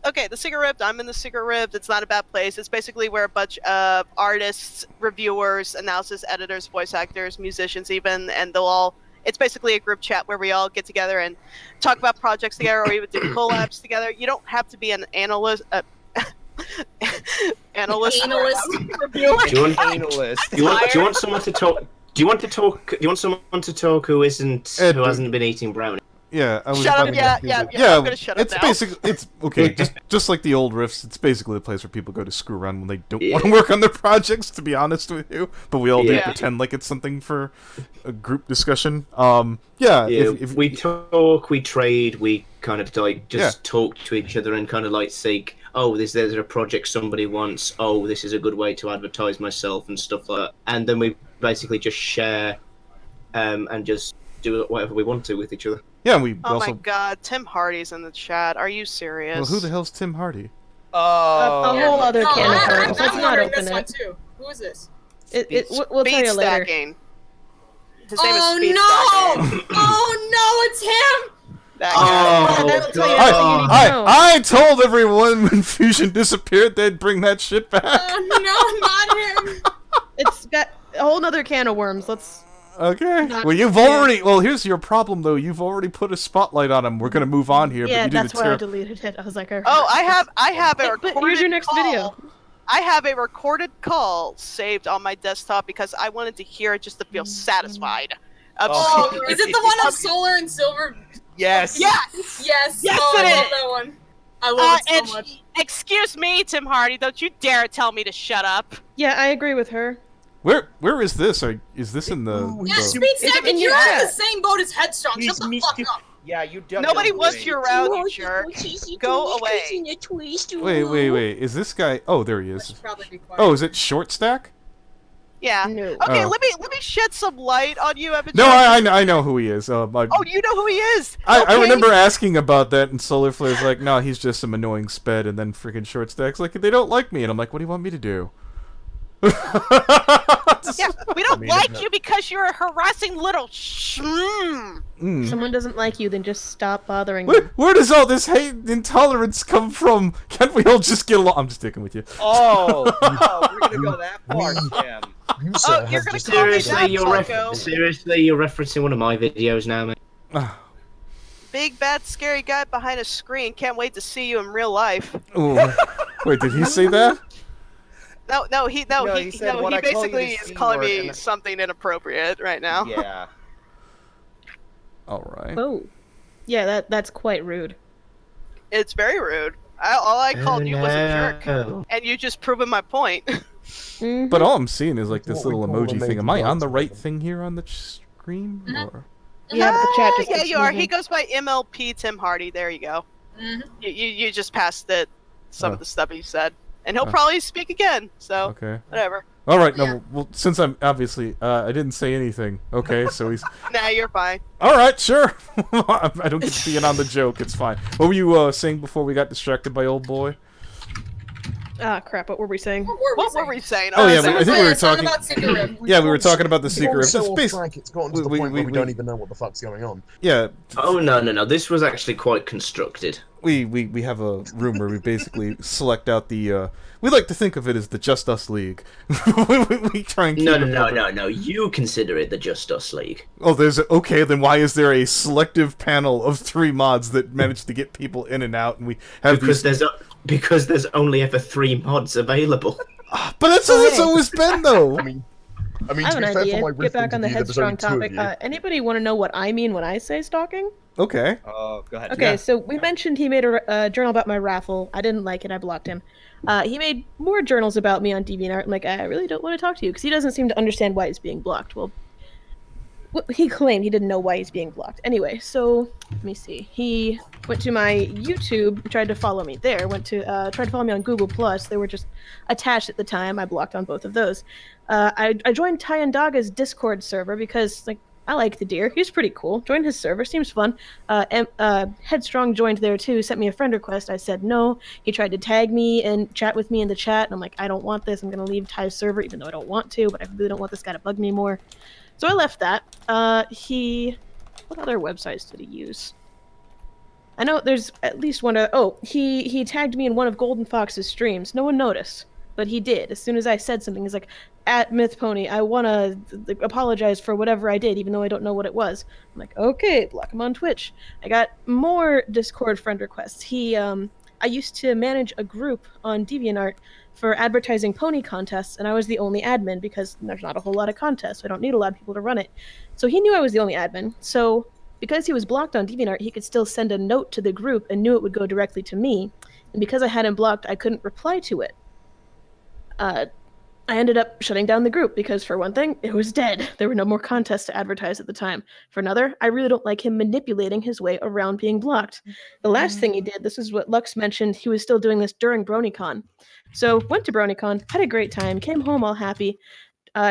okay, the Secret Rift. I'm in the Secret Rift. It's not a bad place. It's basically where a bunch of artists, reviewers, analysis editors, voice actors, musicians, even, and they'll all. It's basically a group chat where we all get together and talk about projects together, or even do collabs together. You don't have to be an analyst. Analyst. Reviewer. Do you want someone to talk? Do you want someone to talk who hasn't been eating brownie? Yeah, I was Shut about up! to- Yeah. I'm gonna shut It's up now. basically it's okay. just like the old Rifts, it's basically a place where people go to screw around when they don't want to work on their projects. To be honest with you, but we all do pretend like it's something for a group discussion. If we talk, we trade, we kind of like just talk to each other and kind of like seek. Oh, there's a project somebody wants. Oh, this is a good way to advertise myself and stuff like that. And then we basically just share, and just do whatever we want to with each other. Yeah, we Oh also. my God, Tim Hardy's in the chat. Are you serious? Well, who the hell's Tim Hardy? A whole other No, can of I'm worms. Let's not wondering open this one it. too. Who is this? We'll tell you later. Stacking. His name is Oh Speed no! Stacking. Oh no! It's him! That guy. That'll tell you everything you need to know. I told everyone when Fusion disappeared they'd bring that shit back. Oh no, not him! It's got a whole other can of worms. Let's. Okay. Not- Well, you've already. Well, here's your problem though. You've already put a spotlight on him. We're gonna move on here. Yeah, but you that's did why I deleted it. I was like, Oh, I have a But recorded here's your next call. video. I have a recorded call saved on my desktop because I wanted to hear it just to feel satisfied. Oh, is it the one of Solar and Silver? Yes. Yes! Yes. Yes, oh, it I love is. that one. I love it and so much. excuse me, Tim Hardy, don't you dare tell me to shut up. Yeah, I agree with her. Where is this? Is this in the? Yeah, the- Speed Stacking, in you're your in the chat. same boat as Headstrong. Shut the fuck up. Yeah, you don't. Nobody wants you around, you jerk. Go away. Wait. Is this guy? Oh, there he I is. should probably be quiet. Oh, is it Short Stack? Yeah. No. Okay, Oh. let me shed some light on you, Evan. No, I know who he is. Oh, you know who he is. I Okay. remember asking about that, and Solar Flare's like, "No, he's just some annoying sped." And then freaking Short Stack's like, "They don't like me," and I'm like, "What do you want me to do?" Yeah, we don't like you because you're a harassing little shroom. Mm. Someone doesn't like you, then just stop bothering them. Where does all this hate and intolerance come from? Can't we all just get along? I'm just sticking with you. Oh, we're gonna go that far, Tim. Oh, you're gonna call me that, Seriously, you're referencing one of my videos now, man. Big bad scary guy behind a screen. Can't wait to see you in real life. Ooh. Wait, did he say that? No, he said, "What I call you basically the is C calling word," me and- something inappropriate right now. Yeah. All right. Oh. Yeah, that's quite rude. It's very rude. All I called you was a jerk, No. and you just proven my point. Mhm. But all I'm seeing is like this What we little call a emoji thing. major Am I on the dance right rhythm. thing here on the screen? Or... Yeah, but the chat just yeah, keeps you are. moving. He goes by MLP Tim Hardy. There you go. Mhm. You just passed it. Some Oh. of the stuff he said, and he'll Oh. probably speak again. So Okay. whatever. All right. No. Yeah. Well, since I'm obviously I didn't say anything. Okay. So he's. Nah, you're fine. All right. Sure. I don't get to be in on the joke. It's fine. What were you saying before we got distracted by old boy? Ah, crap. What were we saying? What were we saying? Oh, yeah, So I think we were song talking- about Secret Rift. Yeah, we were talking about the It's secret. gone It's so off based- track, it's gotten to the we- point we- where we don't we- even know what the fuck's going on. Yeah. Oh no! This was actually quite constructed. We have a room where we basically select out the. We like to think of it as the Just Us League. we try and keep it public. No. You consider it the Just Us League. Oh, okay. Then why is there a selective panel of 3 mods that manage to get people in and out, and we have Because these? there's only ever 3 mods available. But that's how it's always been, though. I mean, I have to an be fair, idea. for my Get Rift back on the interview, there was only Headstrong 2 of topic. you. Anybody want to know what I mean when I say stalking? Okay. Oh, go ahead. Okay, so we mentioned he made a journal about my raffle. I didn't like it. I blocked him. He made more journals about me on Deviant Art. I'm like, I really don't want to talk to you because he doesn't seem to understand why he's being blocked. Well, he claimed he didn't know why he's being blocked. Anyway, so let me see. He went to my YouTube, tried to follow me there. Tried to follow me on Google Plus. They were just attached at the time. I blocked on both of those. I joined Tyandaga's Discord server because like I like the deer. He's pretty cool. Joined his server. Seems fun. Headstrong joined there too. Sent me a friend request. I said no. He tried to tag me and chat with me in the chat. And I'm like, I don't want this. I'm going to leave Ty's server even though I don't want to. But I really don't want this guy to bug me more. So I left that. What other websites did he use? I know there's at least one other. Oh, he tagged me in one of Golden Fox's streams. No one noticed, but he did. As soon as I said something, he's like, "At MythPony, I wanna apologize for whatever I did, even though I don't know what it was." I'm like, "Okay, block him on Twitch." I got more Discord friend requests. I used to manage a group on Deviant Art for advertising pony contests, and I was the only admin because there's not a whole lot of contests. So I don't need a lot of people to run it. So he knew I was the only admin. So because he was blocked on DeviantArt, he could still send a note to the group and knew it would go directly to me. And because I had him blocked, I couldn't reply to it. I ended up shutting down the group because, for one thing, it was dead. There were no more contests to advertise at the time. For another, I really don't like him manipulating his way around being blocked. The last thing he did, this is what Lux mentioned, he was still doing this during BronyCon. So, went to BronyCon, had a great time, came home all happy,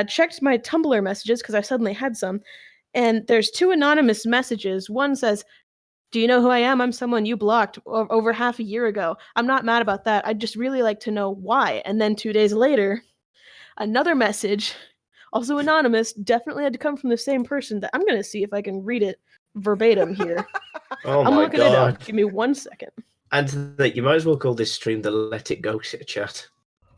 checked my Tumblr messages because I suddenly had some, and there's 2 anonymous messages. One says, "Do you know who I am? I'm someone you blocked over half a year ago. I'm not mad about that. I'd just really like to know why." And then 2 days later, another message, also anonymous, definitely had to come from the same person. That I'm going to see if I can read it verbatim here. Oh I'm my looking it god. up. Give me 1 second. And you might as well call this stream the Let It Go chat.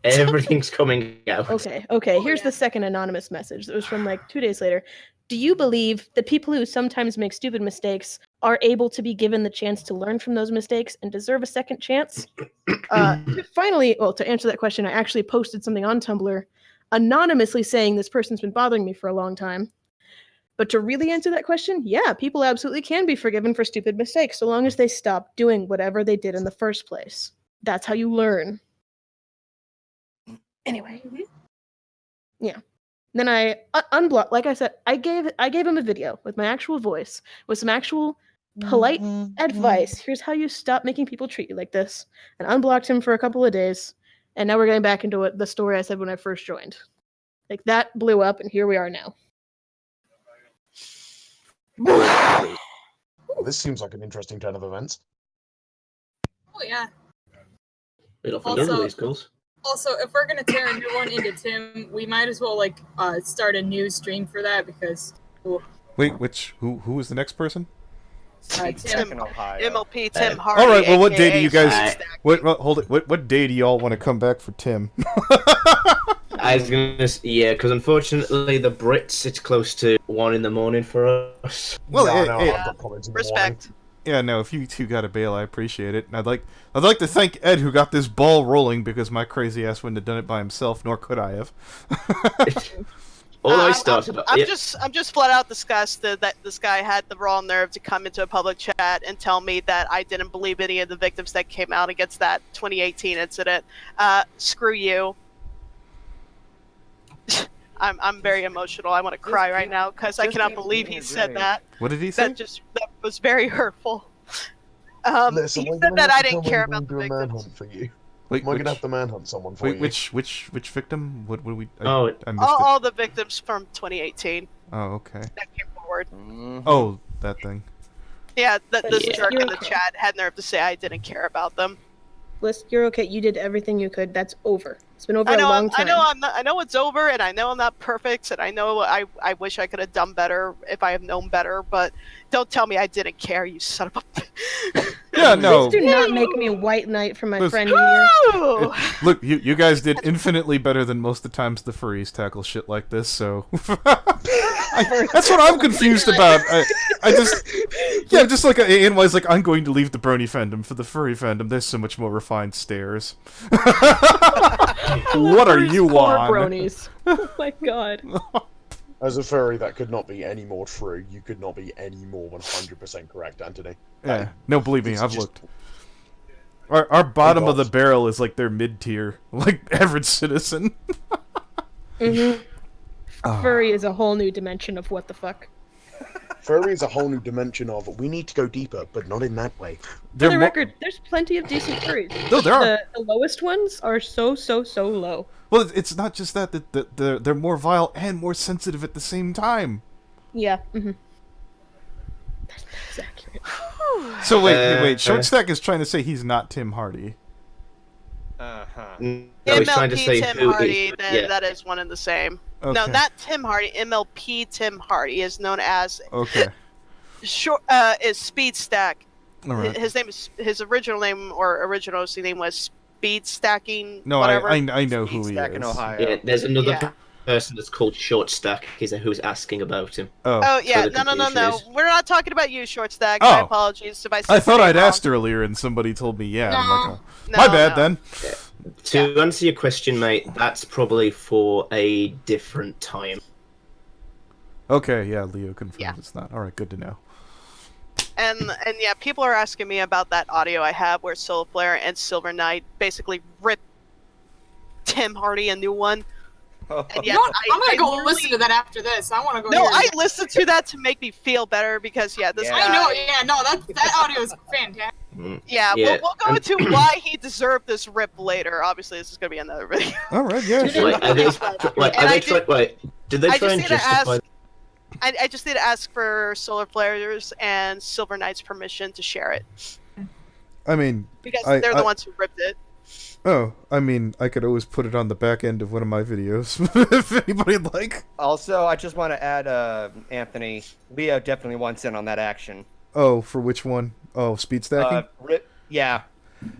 Everything's coming out. Okay. Here's the second anonymous message. It was from like 2 days later. "Do you believe that people who sometimes make stupid mistakes are able to be given the chance to learn from those mistakes and deserve a second chance?" Finally, to answer that question, I actually posted something on Tumblr anonymously saying this person's been bothering me for a long time. But to really answer that question, yeah, people absolutely can be forgiven for stupid mistakes so long as they stop doing whatever they did in the first place. That's how you learn. Anyway. Yeah. Then I unblocked. Like I said, I gave him a video with my actual voice, with some actual polite advice. Here's how you stop making people treat you like this. And unblocked him for a couple of days. And now we're getting back into the story I said when I first joined. Like, that blew up, and here we are now. Well, this seems like an interesting turn of events. Oh yeah. Bit off another these calls. Also, if we're gonna tear a new one into Tim, we might as well start a new stream for that because. Wait, who was the next person? Tim, MLP Tim Hardy. All right. Well, what day do you guys? Right. Hold it. What day do y'all want to come back for Tim? I was gonna say, because unfortunately the Brits, it's close to 1 a.m. for us. Well, I've got comments in the Respect. Yeah, no. If you two got to bail, I appreciate it. And I'd like to thank Ed who got this ball rolling because my crazy ass wouldn't have done it by himself, nor could I have. I started. I'm just flat out disgusted that this guy had the raw nerve to come into a public chat and tell me that I didn't believe any of the victims that came out against that 2018 incident. Screw you. I'm very emotional. I want to cry right now because I cannot believe he said that. What did he say? That was very hurtful. Listen, he said that I didn't care about the do a victims. manhunt for you. Wait, Am I gonna have to manhunt someone for you? Which victim? What did we? Oh, I missed it. All the victims from 2018 Oh, okay. that came forward. Oh, that thing. Yeah, this Yeah. jerk in the chat had nerve to say I didn't care about them. List, you're okay. You did everything you could. That's over. It's been over I a know, long time. I know it's over, and I know I'm not perfect, and I know I wish I could have done better if I had known better. But don't tell me I didn't care, you son of a. Yeah, no. Please do not make me white knight for my Listen. friend here. Ooh. Look, you guys did infinitely better than most of the times the furries tackle shit like this, so... that's what I'm confused about. I just like, Anyway's like, I'm going to leave the brony fandom for the furry fandom. There's so much more refined stares. What are you Poor on? bronies. Oh my god. As a furry, that could not be any more true. You could not be any more 100% correct, Anthony. Yeah, no, believe me, It's I've just- looked. Our bottom of the God. barrel is like their mid-tier, like average citizen. Furry is a whole new dimension of what the fuck. Furry is a whole new dimension of, we need to go deeper, but not in that way. For They're the mo- record, there's plenty of decent furries. No, there are. The lowest ones are so low. Well, it's not just that they're more vile and more sensitive at the same time. Yeah. That's accurate. So wait. Short Stack is trying to say he's not Tim Hardy. No, he's trying to MLP say Tim who Hardy, is. Yeah. that is one and the same. No, Okay. not Tim Hardy. MLP Tim Hardy is known as Okay. is Speed Stack. All right. His original name or original OC name was Speed Stacking. No, whatever. I know Speed who he Stack in is. Ohio. Yeah, there's another Yeah. person that's called Short Stack. Who's asking about him. Oh. Oh yeah, So the no. confusion is- We're not talking about you, Short Stack. My Oh. apologies if I said I thought your I'd name asked wrong. earlier, and somebody told me, yeah. I'm like, oh. No, My bad, no. then. To answer your question, mate, that's probably for a different time. Okay, yeah, Leo confirms Yeah. it's not. All right, good to know. And yeah, people are asking me about that audio I have where Solar Flare and Silver Knight basically rip Tim Hardy a new one. And You yeah, know what? I'm gonna go literally- listen to that after this. I want to go. No, hear I it. listened to that to make me feel better because yeah, this Yeah. guy. I know. Yeah, no, that audio is fantastic. Yeah, Yeah, we'll go into why he deserved this rip later. Obviously, this is gonna be another video. All right, yeah. Wait, Sure. are they, wait, And are I they try, wait, did they I try just and need to justify? ask. I just need to ask for Solar Flares and Silver Knight's permission to share it I mean, because I- they're I- the ones who ripped it. oh, I mean, I could always put it on the back end of one of my videos if anybody'd like. Also, I just want to add, Anthony, Leo definitely wants in on that action. Oh, for which one? Oh, speed stacking? Yeah.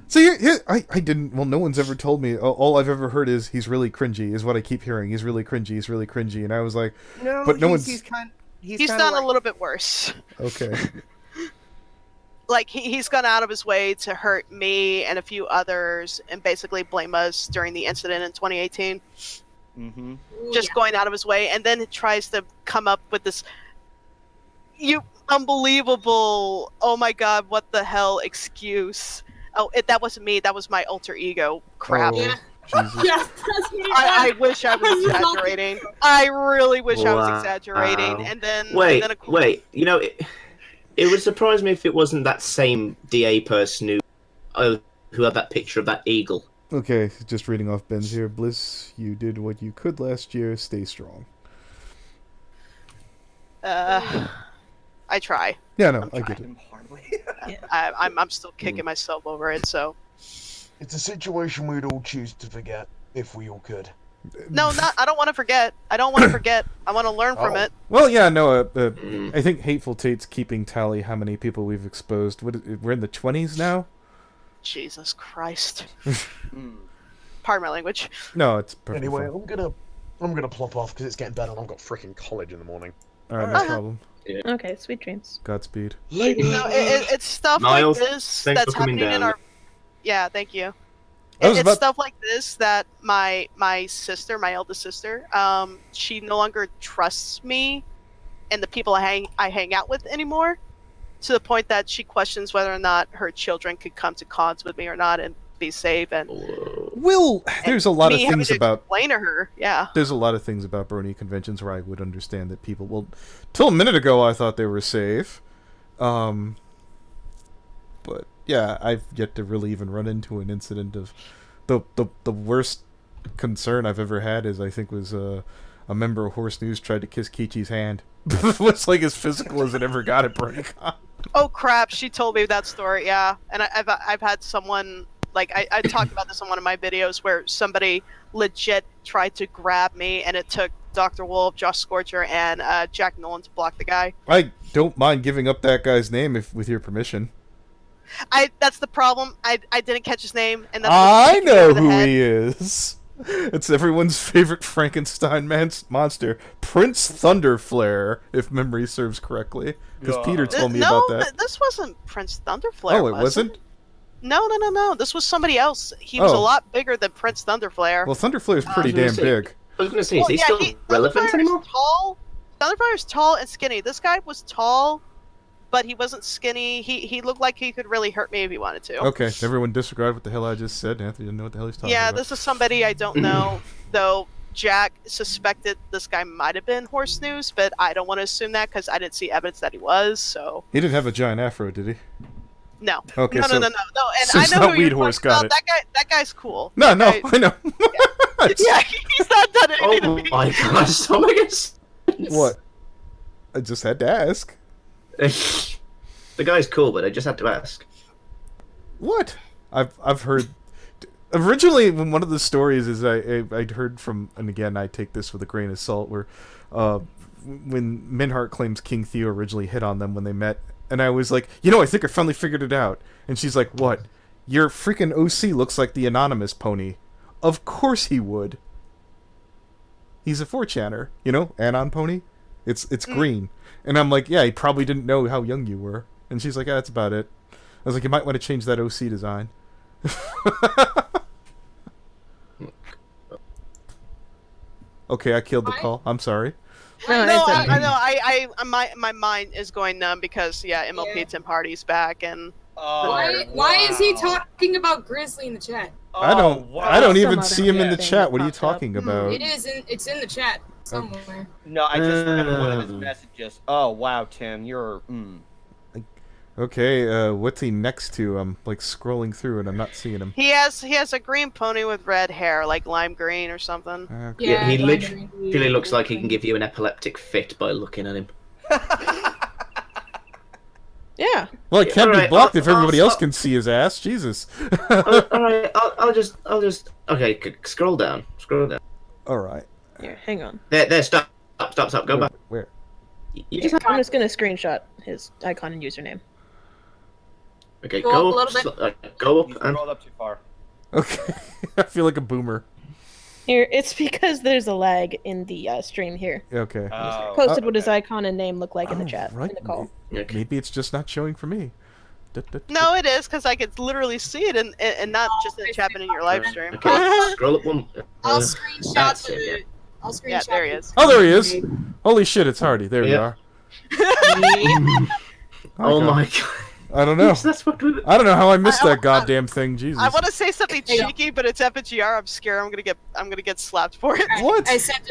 See, I didn't. Well, no one's ever told me. All I've ever heard is he's really cringy. Is what I keep hearing. He's really cringy. He's really cringy. And I was like, No, but no he's, one's. He's done a little bit worse. Okay. Like he's gone out of his way to hurt me and a few others, and basically blame us during the incident in 2018. Mm-hmm. Just going out of his way, and then he tries to come up with this unbelievable, oh my god, what the hell excuse. Oh, that wasn't me. That was my alter ego. Crap. Oh, Yeah. Jesus. Yeah, that's me. I wish I was exaggerating. I really wish I was Wow. exaggerating. And then Wait, and then wait. You know, it would surprise me if it wasn't that same DA person who had that picture of that eagle. Okay, just reading off Ben's here. Bliss, you did what you could last year. Stay strong. I try. Yeah, no, I get it. I'm still kicking myself over it. So It's a situation we'd all choose to forget if we all could. no, not. I don't want to forget. I don't want to forget. I want to learn from Oh. it. Well, yeah, no. I think Hateful Tate's keeping tally how many people we've exposed. We're in the 20s now. Jesus Christ. Pardon my language. No, it's perfect. Anyway, I'm gonna plop off because it's getting better and I've got freaking college in the morning. All right, no problem. Okay, sweet dreams. Godspeed. Later. No, it's stuff Miles, like this thanks that's for coming happening in down. our. Yeah, thank you. I was It's about- stuff like this that my sister, my eldest sister, she no longer trusts me and the people I hang out with anymore, to the point that she questions whether or not her children could come to cons with me or not and be safe. And Well, there's a lot of me having things to about. explain to her. Yeah. There's a lot of things about brony conventions where I would understand that people. Well, till a minute ago, I thought they were safe. But yeah, I've yet to really even run into an incident of the worst concern I've ever had is I think was a member of Horse News tried to kiss Kichi's hand. It was like as physical as it ever got at BronyCon. Oh crap! She told me that story. Yeah, and I've had someone like I talked about this on one of my videos where somebody legit tried to grab me, and it took Dr. Wolf, Josh Scorcher, and Jack Nolan to block the guy. I don't mind giving up that guy's name with your permission. That's the problem. I didn't catch his name, and that's I what kicked me know over the who head. he is. It's everyone's favorite Frankenstein monster, Prince Thunderflare, if memory serves correctly. Because Peter told me no, about that. this wasn't Prince Thunderflare. Oh, it wasn't? No. This was somebody else. He was a Oh. lot bigger than Prince Thunderflare. Well, Thunderflare's pretty I was damn gonna big. I was gonna say, is Well, he yeah, still Thunderflare relevant is anymore? Tall. Thunderflare is tall and skinny. This guy was tall, but he wasn't skinny. He looked like he could really hurt me if he wanted to. Okay, everyone disregard what the hell I just said. Anthony didn't know what the hell he's talking Yeah, about. this is somebody I don't know, though. Jack suspected this guy might have been Horse News, but I don't want to assume that because I didn't see evidence that he was. So He didn't have a giant afro, did he? no, Okay, no. so- And so I it's know not who you're Weed Horse, talking got about. it. That guy's cool. No, no, That guy- I know. Yeah, he's not done anything Oh to me. my gosh, oh my gosh. What? I just had to ask. The guy's cool, but I just had to ask. What? I've heard. Originally, when one of the stories is I'd heard from, and again I take this with a grain of salt, where when Minhart claims King Theo originally hit on them when they met And I was like, I think I finally figured it out. And she's like, what? Your freaking OC looks like the anonymous pony. Of course he would. He's a 4chaner, Anon pony. It's green. And I'm like, yeah, he probably didn't know how young you were. And she's like, yeah, that's about it. I was like, you might want to change that OC design. Okay, I killed the call. I'm sorry. No, my mind is going numb because MLP Tim Hardy's back and. Why is he talking about Grizzly in the chat? I don't even see him in the chat. What are you talking about? It's in the chat somewhere. No, I just read one of his messages. Oh wow, Tim, you're. Okay, what's he next to? I'm like scrolling through and I'm not seeing him. He has a green pony with red hair, like lime green or something. Okay. Yeah, he literally looks like he can give you an epileptic fit by looking at him. Yeah. Well, it can't be blocked if everybody else can see his ass. Jesus. Alright, I'll just okay, scroll down. Alright. Here, hang on. There, stop, go back. Where? You just I'm just gonna screenshot his icon and username. Okay, Go up a little bit. Go up You and scrolled up too far. Okay. I feel like a boomer. Here, it's because there's a lag in the stream here. Okay. Posted what his icon and name look like in the chat, in the call. Maybe it's just not showing for me. No, it is because I could literally see it and not just in the chat but in your live stream. Okay, scroll up one. I'll screenshot the. I'll screenshot. Yeah, there he is. Oh, there he is. Holy shit, it's Hardy. There we are. Oh my god. I don't know. Yes, that's what I don't know how I missed that goddamn thing. Jesus. I want to say something cheeky, but it's FNGR. I'm scared. I'm gonna get slapped for it. What? I sent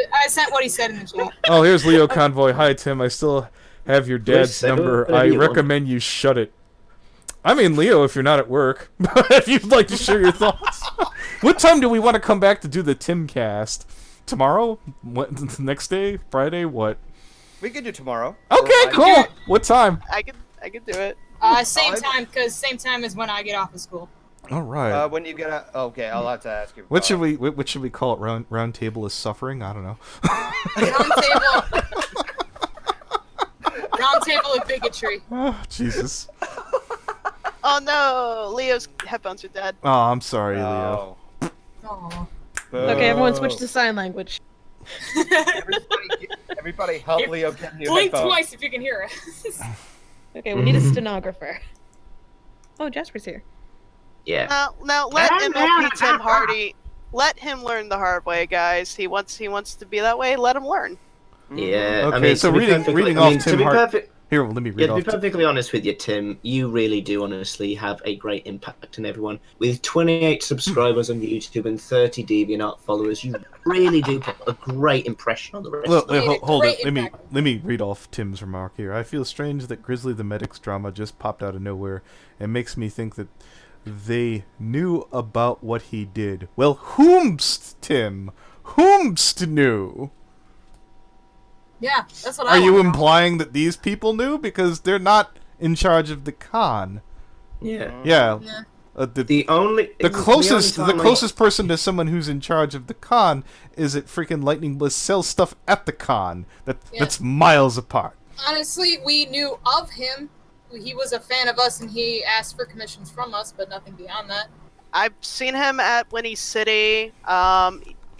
what he said in the chat. Oh, here's Leo Convoy. Hi, Tim. I still have your dad's number. I recommend you shut it. I mean, Leo, if you're not at work, if you'd like to share your thoughts. What time do we want to come back to do the Tim cast? Tomorrow? What? Next day? Friday? What? We could do tomorrow. Okay, cool. What time? I could do it. Same time, because same time as when I get off of school. All right. When you get out, okay, I'll have to ask you. What should we call it? Round table is suffering? I don't know. Round table of bigotry. Oh, Jesus. Oh no, Leo's headphones are dead. Oh, I'm sorry, Leo. Oh. Okay, everyone switch to sign language. Everybody help Leo get new Blink headphones. twice if you can hear us. Okay, we need a stenographer. Oh, Jasper's here. Yeah. Now let MLP Tim Hardy. Let him learn the hard way, guys. He wants to be that way. Let him learn. Yeah. Okay, I mean, so reading off Tim Hardy. Here, let me read to off. be perfectly honest with you, Tim, you really do honestly have a great impact on everyone. With 28 subscribers on YouTube and 30 Deviant Art followers, you really do put a great impression on the rest of them. Hold it. Let me read off Tim's remark here. I feel strange that Grizzly the Medic's drama just popped out of nowhere and makes me think that they knew about what he did. Well, whomst, Tim? Whomst knew? Yeah, that's what Are you implying that these people knew? Because they're not in charge of the con. Yeah. Yeah. The closest person to someone who's in charge of the con is at freaking Lightning Bliss sells stuff at the con. That's miles apart. Honestly, we knew of him. He was a fan of us and he asked for commissions from us, but nothing beyond that. I've seen him at Winnie City.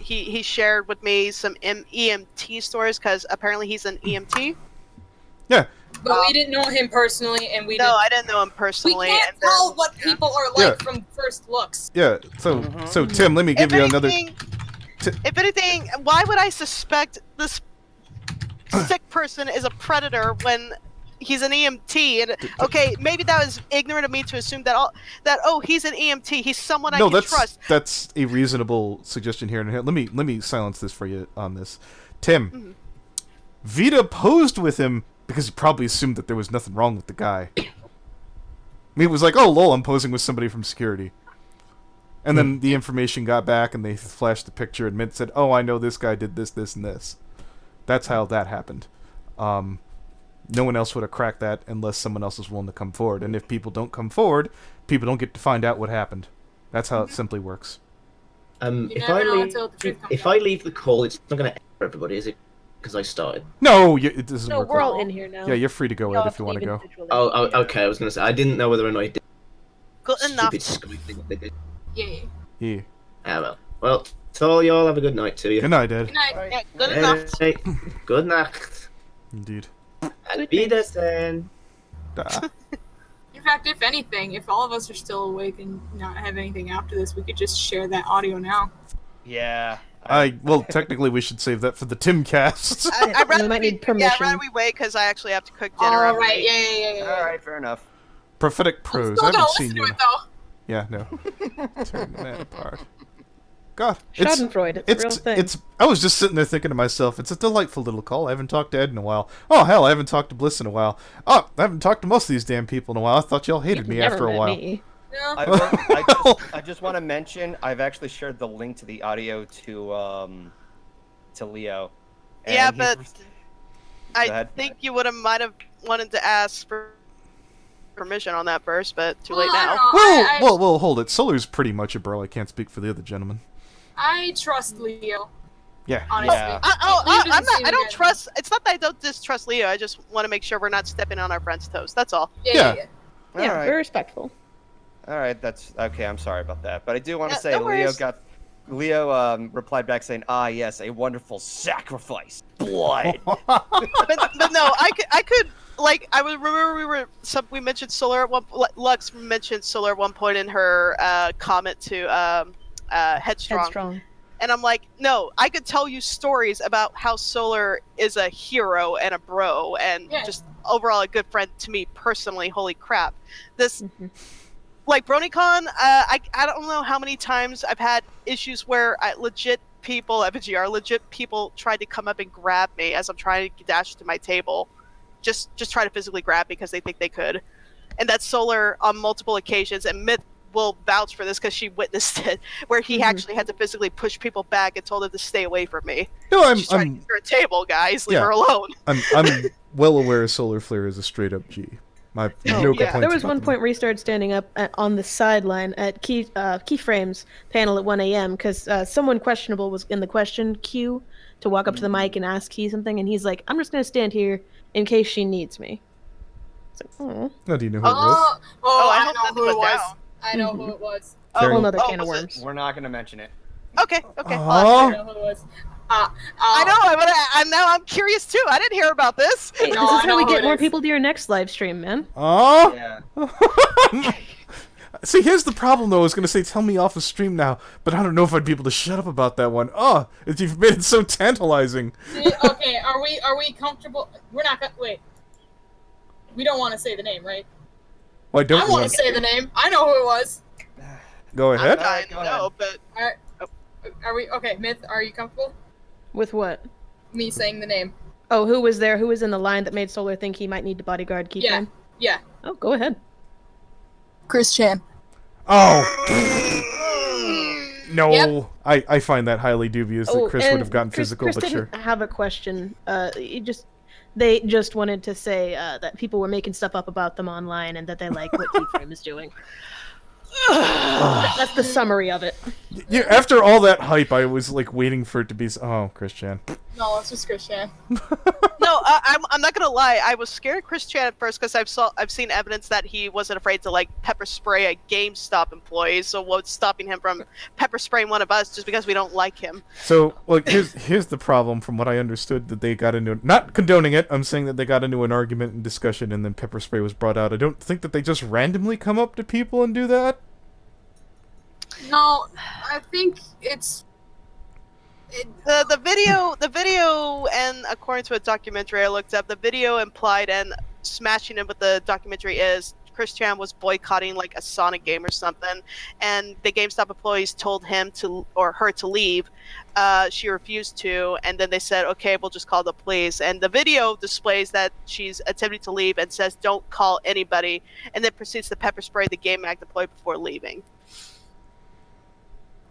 He shared with me some EMT stories because apparently he's an EMT. Yeah. But we didn't know him personally, and I didn't know him personally. We can't tell what people are like from first looks. Yeah. So Tim, let me give you another. If anything, why would I suspect this sick person is a predator when he's an EMT? And okay, maybe that was ignorant of me to assume that he's an EMT. He's someone I can trust. That's a reasonable suggestion here. Let me silence this for you on this. Tim, Vita posed with him because he probably assumed that there was nothing wrong with the guy. I mean, it was like, oh lol, I'm posing with somebody from security. And then the information got back and they flashed the picture and Mint said, oh, I know this guy did this, this, and this. That's how that happened. No one else would have cracked that unless someone else was willing to come forward. And if people don't come forward, people don't get to find out what happened. That's how it simply works. If I leave the call, it's not going to end for everybody, is it? because I started. No, it doesn't No, work. we're like- all in here now. Yeah, you're free to go, We Ed, all if you have want to leave go. individually. Oh, okay. I was gonna say I didn't know whether or not it did. Good enough. Stupid Skype thing that they did. Yeah. Yeah. Ah, well, to all y'all, have a good night to you. Good night, Ed. Good night. Yeah, good enough. Hey, good night. Indeed. Auf Wiedersehen. Ah. In fact, if anything, if all of us are still awake and not have anything after this, we could just share that audio now. Yeah. Well, technically, we should save that for the Timcast. I'd rather We might need Yeah, I'd permission. rather we wait because I actually have to cook dinner. All after right. we- Yeah. All right, fair enough. Prophetic I'm prose. still I gonna haven't listen seen to you. it though. Yeah, no. Turn that apart. God, it's Schadenfreude, it's a real thing. I was just sitting there thinking to myself, it's a delightful little call. I haven't talked to Ed in a while. Oh hell, I haven't talked to Bliss in a while. Oh, I haven't talked to most of these damn people in a while. I thought y'all hated You've me never after a met while. me. No. I just want to mention I've actually shared the link to the audio to Leo. and Yeah, he- but Go I ahead. think you might have wanted to ask for permission on that first, but too late Well, I now. don't know. Well, hold it. Solar's pretty much a bro. I can't speak for the other gentleman. I trust Leo. Yeah. Honestly. Yeah. I'm not. I don't trust. It's not that I don't distrust Leo. I just want to make sure we're not stepping on our friend's toes. That's all. Yeah. All Yeah, right. very respectful. All right, that's okay. I'm sorry about that, but I do want to Yeah, say no worries. Leo replied back saying, "Ah, yes, a wonderful sacrifice, blood." But no, I could like I would remember we mentioned Solar at one. Lux mentioned Solar at one point in her comment to Headstrong. Headstrong. And I'm like, no, I could tell you stories about how Solar is a hero and a bro and Yeah. just overall a good friend to me personally. Holy crap. This, Mhm. like BronyCon, I don't know how many times I've had issues where legit people, FGR, legit people tried to come up and grab me as I'm trying to dash to my table. Just try to physically grab me because they think they could. And that's Solar on multiple occasions, and Myth will vouch for this because she witnessed it, where he actually had to physically push people back and told them to stay away from me. No, She's trying to get her a table, guys. Leave Yeah. her alone. I'm well aware Solar Flare is a straight up G. My no yeah. complaints. There was about one them. point where he started standing up on the sideline at Keyframes panel at 1 a.m. because someone questionable was in the question queue to walk up to the mic and ask Key something, and he's like, "I'm just gonna stand here in case she needs me." It's like, oh, Oh, do you know who it was? I I hope know nothing who it went was. down. I know who it was. Very- whole other oh, can of was it? worms. We're not gonna mention it. Okay. Aw. I know who it was. I know, but I'm curious too. I didn't hear about this. Hey, No, this I is know how we who get it more is. people to your next live stream, man. Oh. Yeah. See, here's the problem though. I was gonna say, tell me off of stream now, but I don't know if I'd be able to shut up about that one. Oh, you've made it so tantalizing. Okay, are we comfortable? We're not gonna wait. We don't want to say the name, right? Why don't I you want want to say the name. I know who it was. Go ahead? I go know, but Are we okay? Myth, are you comfortable? With what? Me saying the name? Oh, who was there? Who was in the line that made Solar think he might need to bodyguard Keyframe? Yeah. Oh, go ahead. Chris Chan. Oh. No, Yep. I find that highly dubious that Chris would and have gotten Chris- physical, Chris but didn't sure. have a question. They just wanted to say that people were making stuff up about them online and that they like what Keyframe is doing. That's the summary of it. Yeah, after all that hype, I was like waiting for it to be. Oh, Chris Chan. No, it's just Chris Chan. no, I'm not gonna lie. I was scared of Chris Chan at first because I've seen evidence that he wasn't afraid to like pepper spray a GameStop employee. So what's stopping him from pepper spraying one of us just because we don't like him? So, look, here's the problem. From what I understood, that they got into, not condoning it, I'm saying that they got into an argument and discussion, and then pepper spray was brought out. I don't think that they just randomly come up to people and do that. No, I think it's. The video, and according to a documentary I looked up, the video implied and smashing it with the documentary is Chris Chan was boycotting like a Sonic game or something, and the GameStop employees told him to or her to leave. She refused to, and then they said, "Okay, we'll just call the police." And the video displays that she's attempting to leave and says, "Don't call anybody," and then proceeds to pepper spray the Game Act employee before leaving.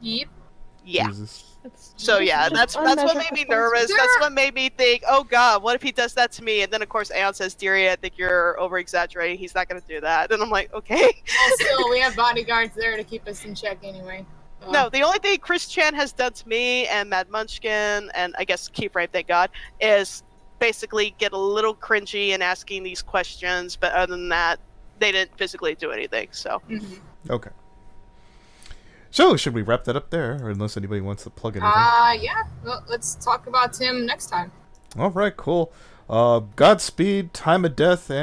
Yep. Yeah. Jesus. So yeah, that's what made me nervous. There- That's what made me think, oh god, what if he does that to me? And then of course Aeon says, Deary, I think you're over exaggerating. He's not gonna do that. And I'm like, okay. Well, still, we have bodyguards there to keep us in check anyway. No, the only thing Chris Chan has done to me and Mad Munchkin and I guess Keep Right, thank God, is basically get a little cringy in asking these questions, but other than that, they didn't physically do anything, so. Okay. So, should we wrap that up there, or unless anybody wants to plug anything? Yeah. Well, let's talk about Tim next time. All right, cool. Godspeed, Time of Death, and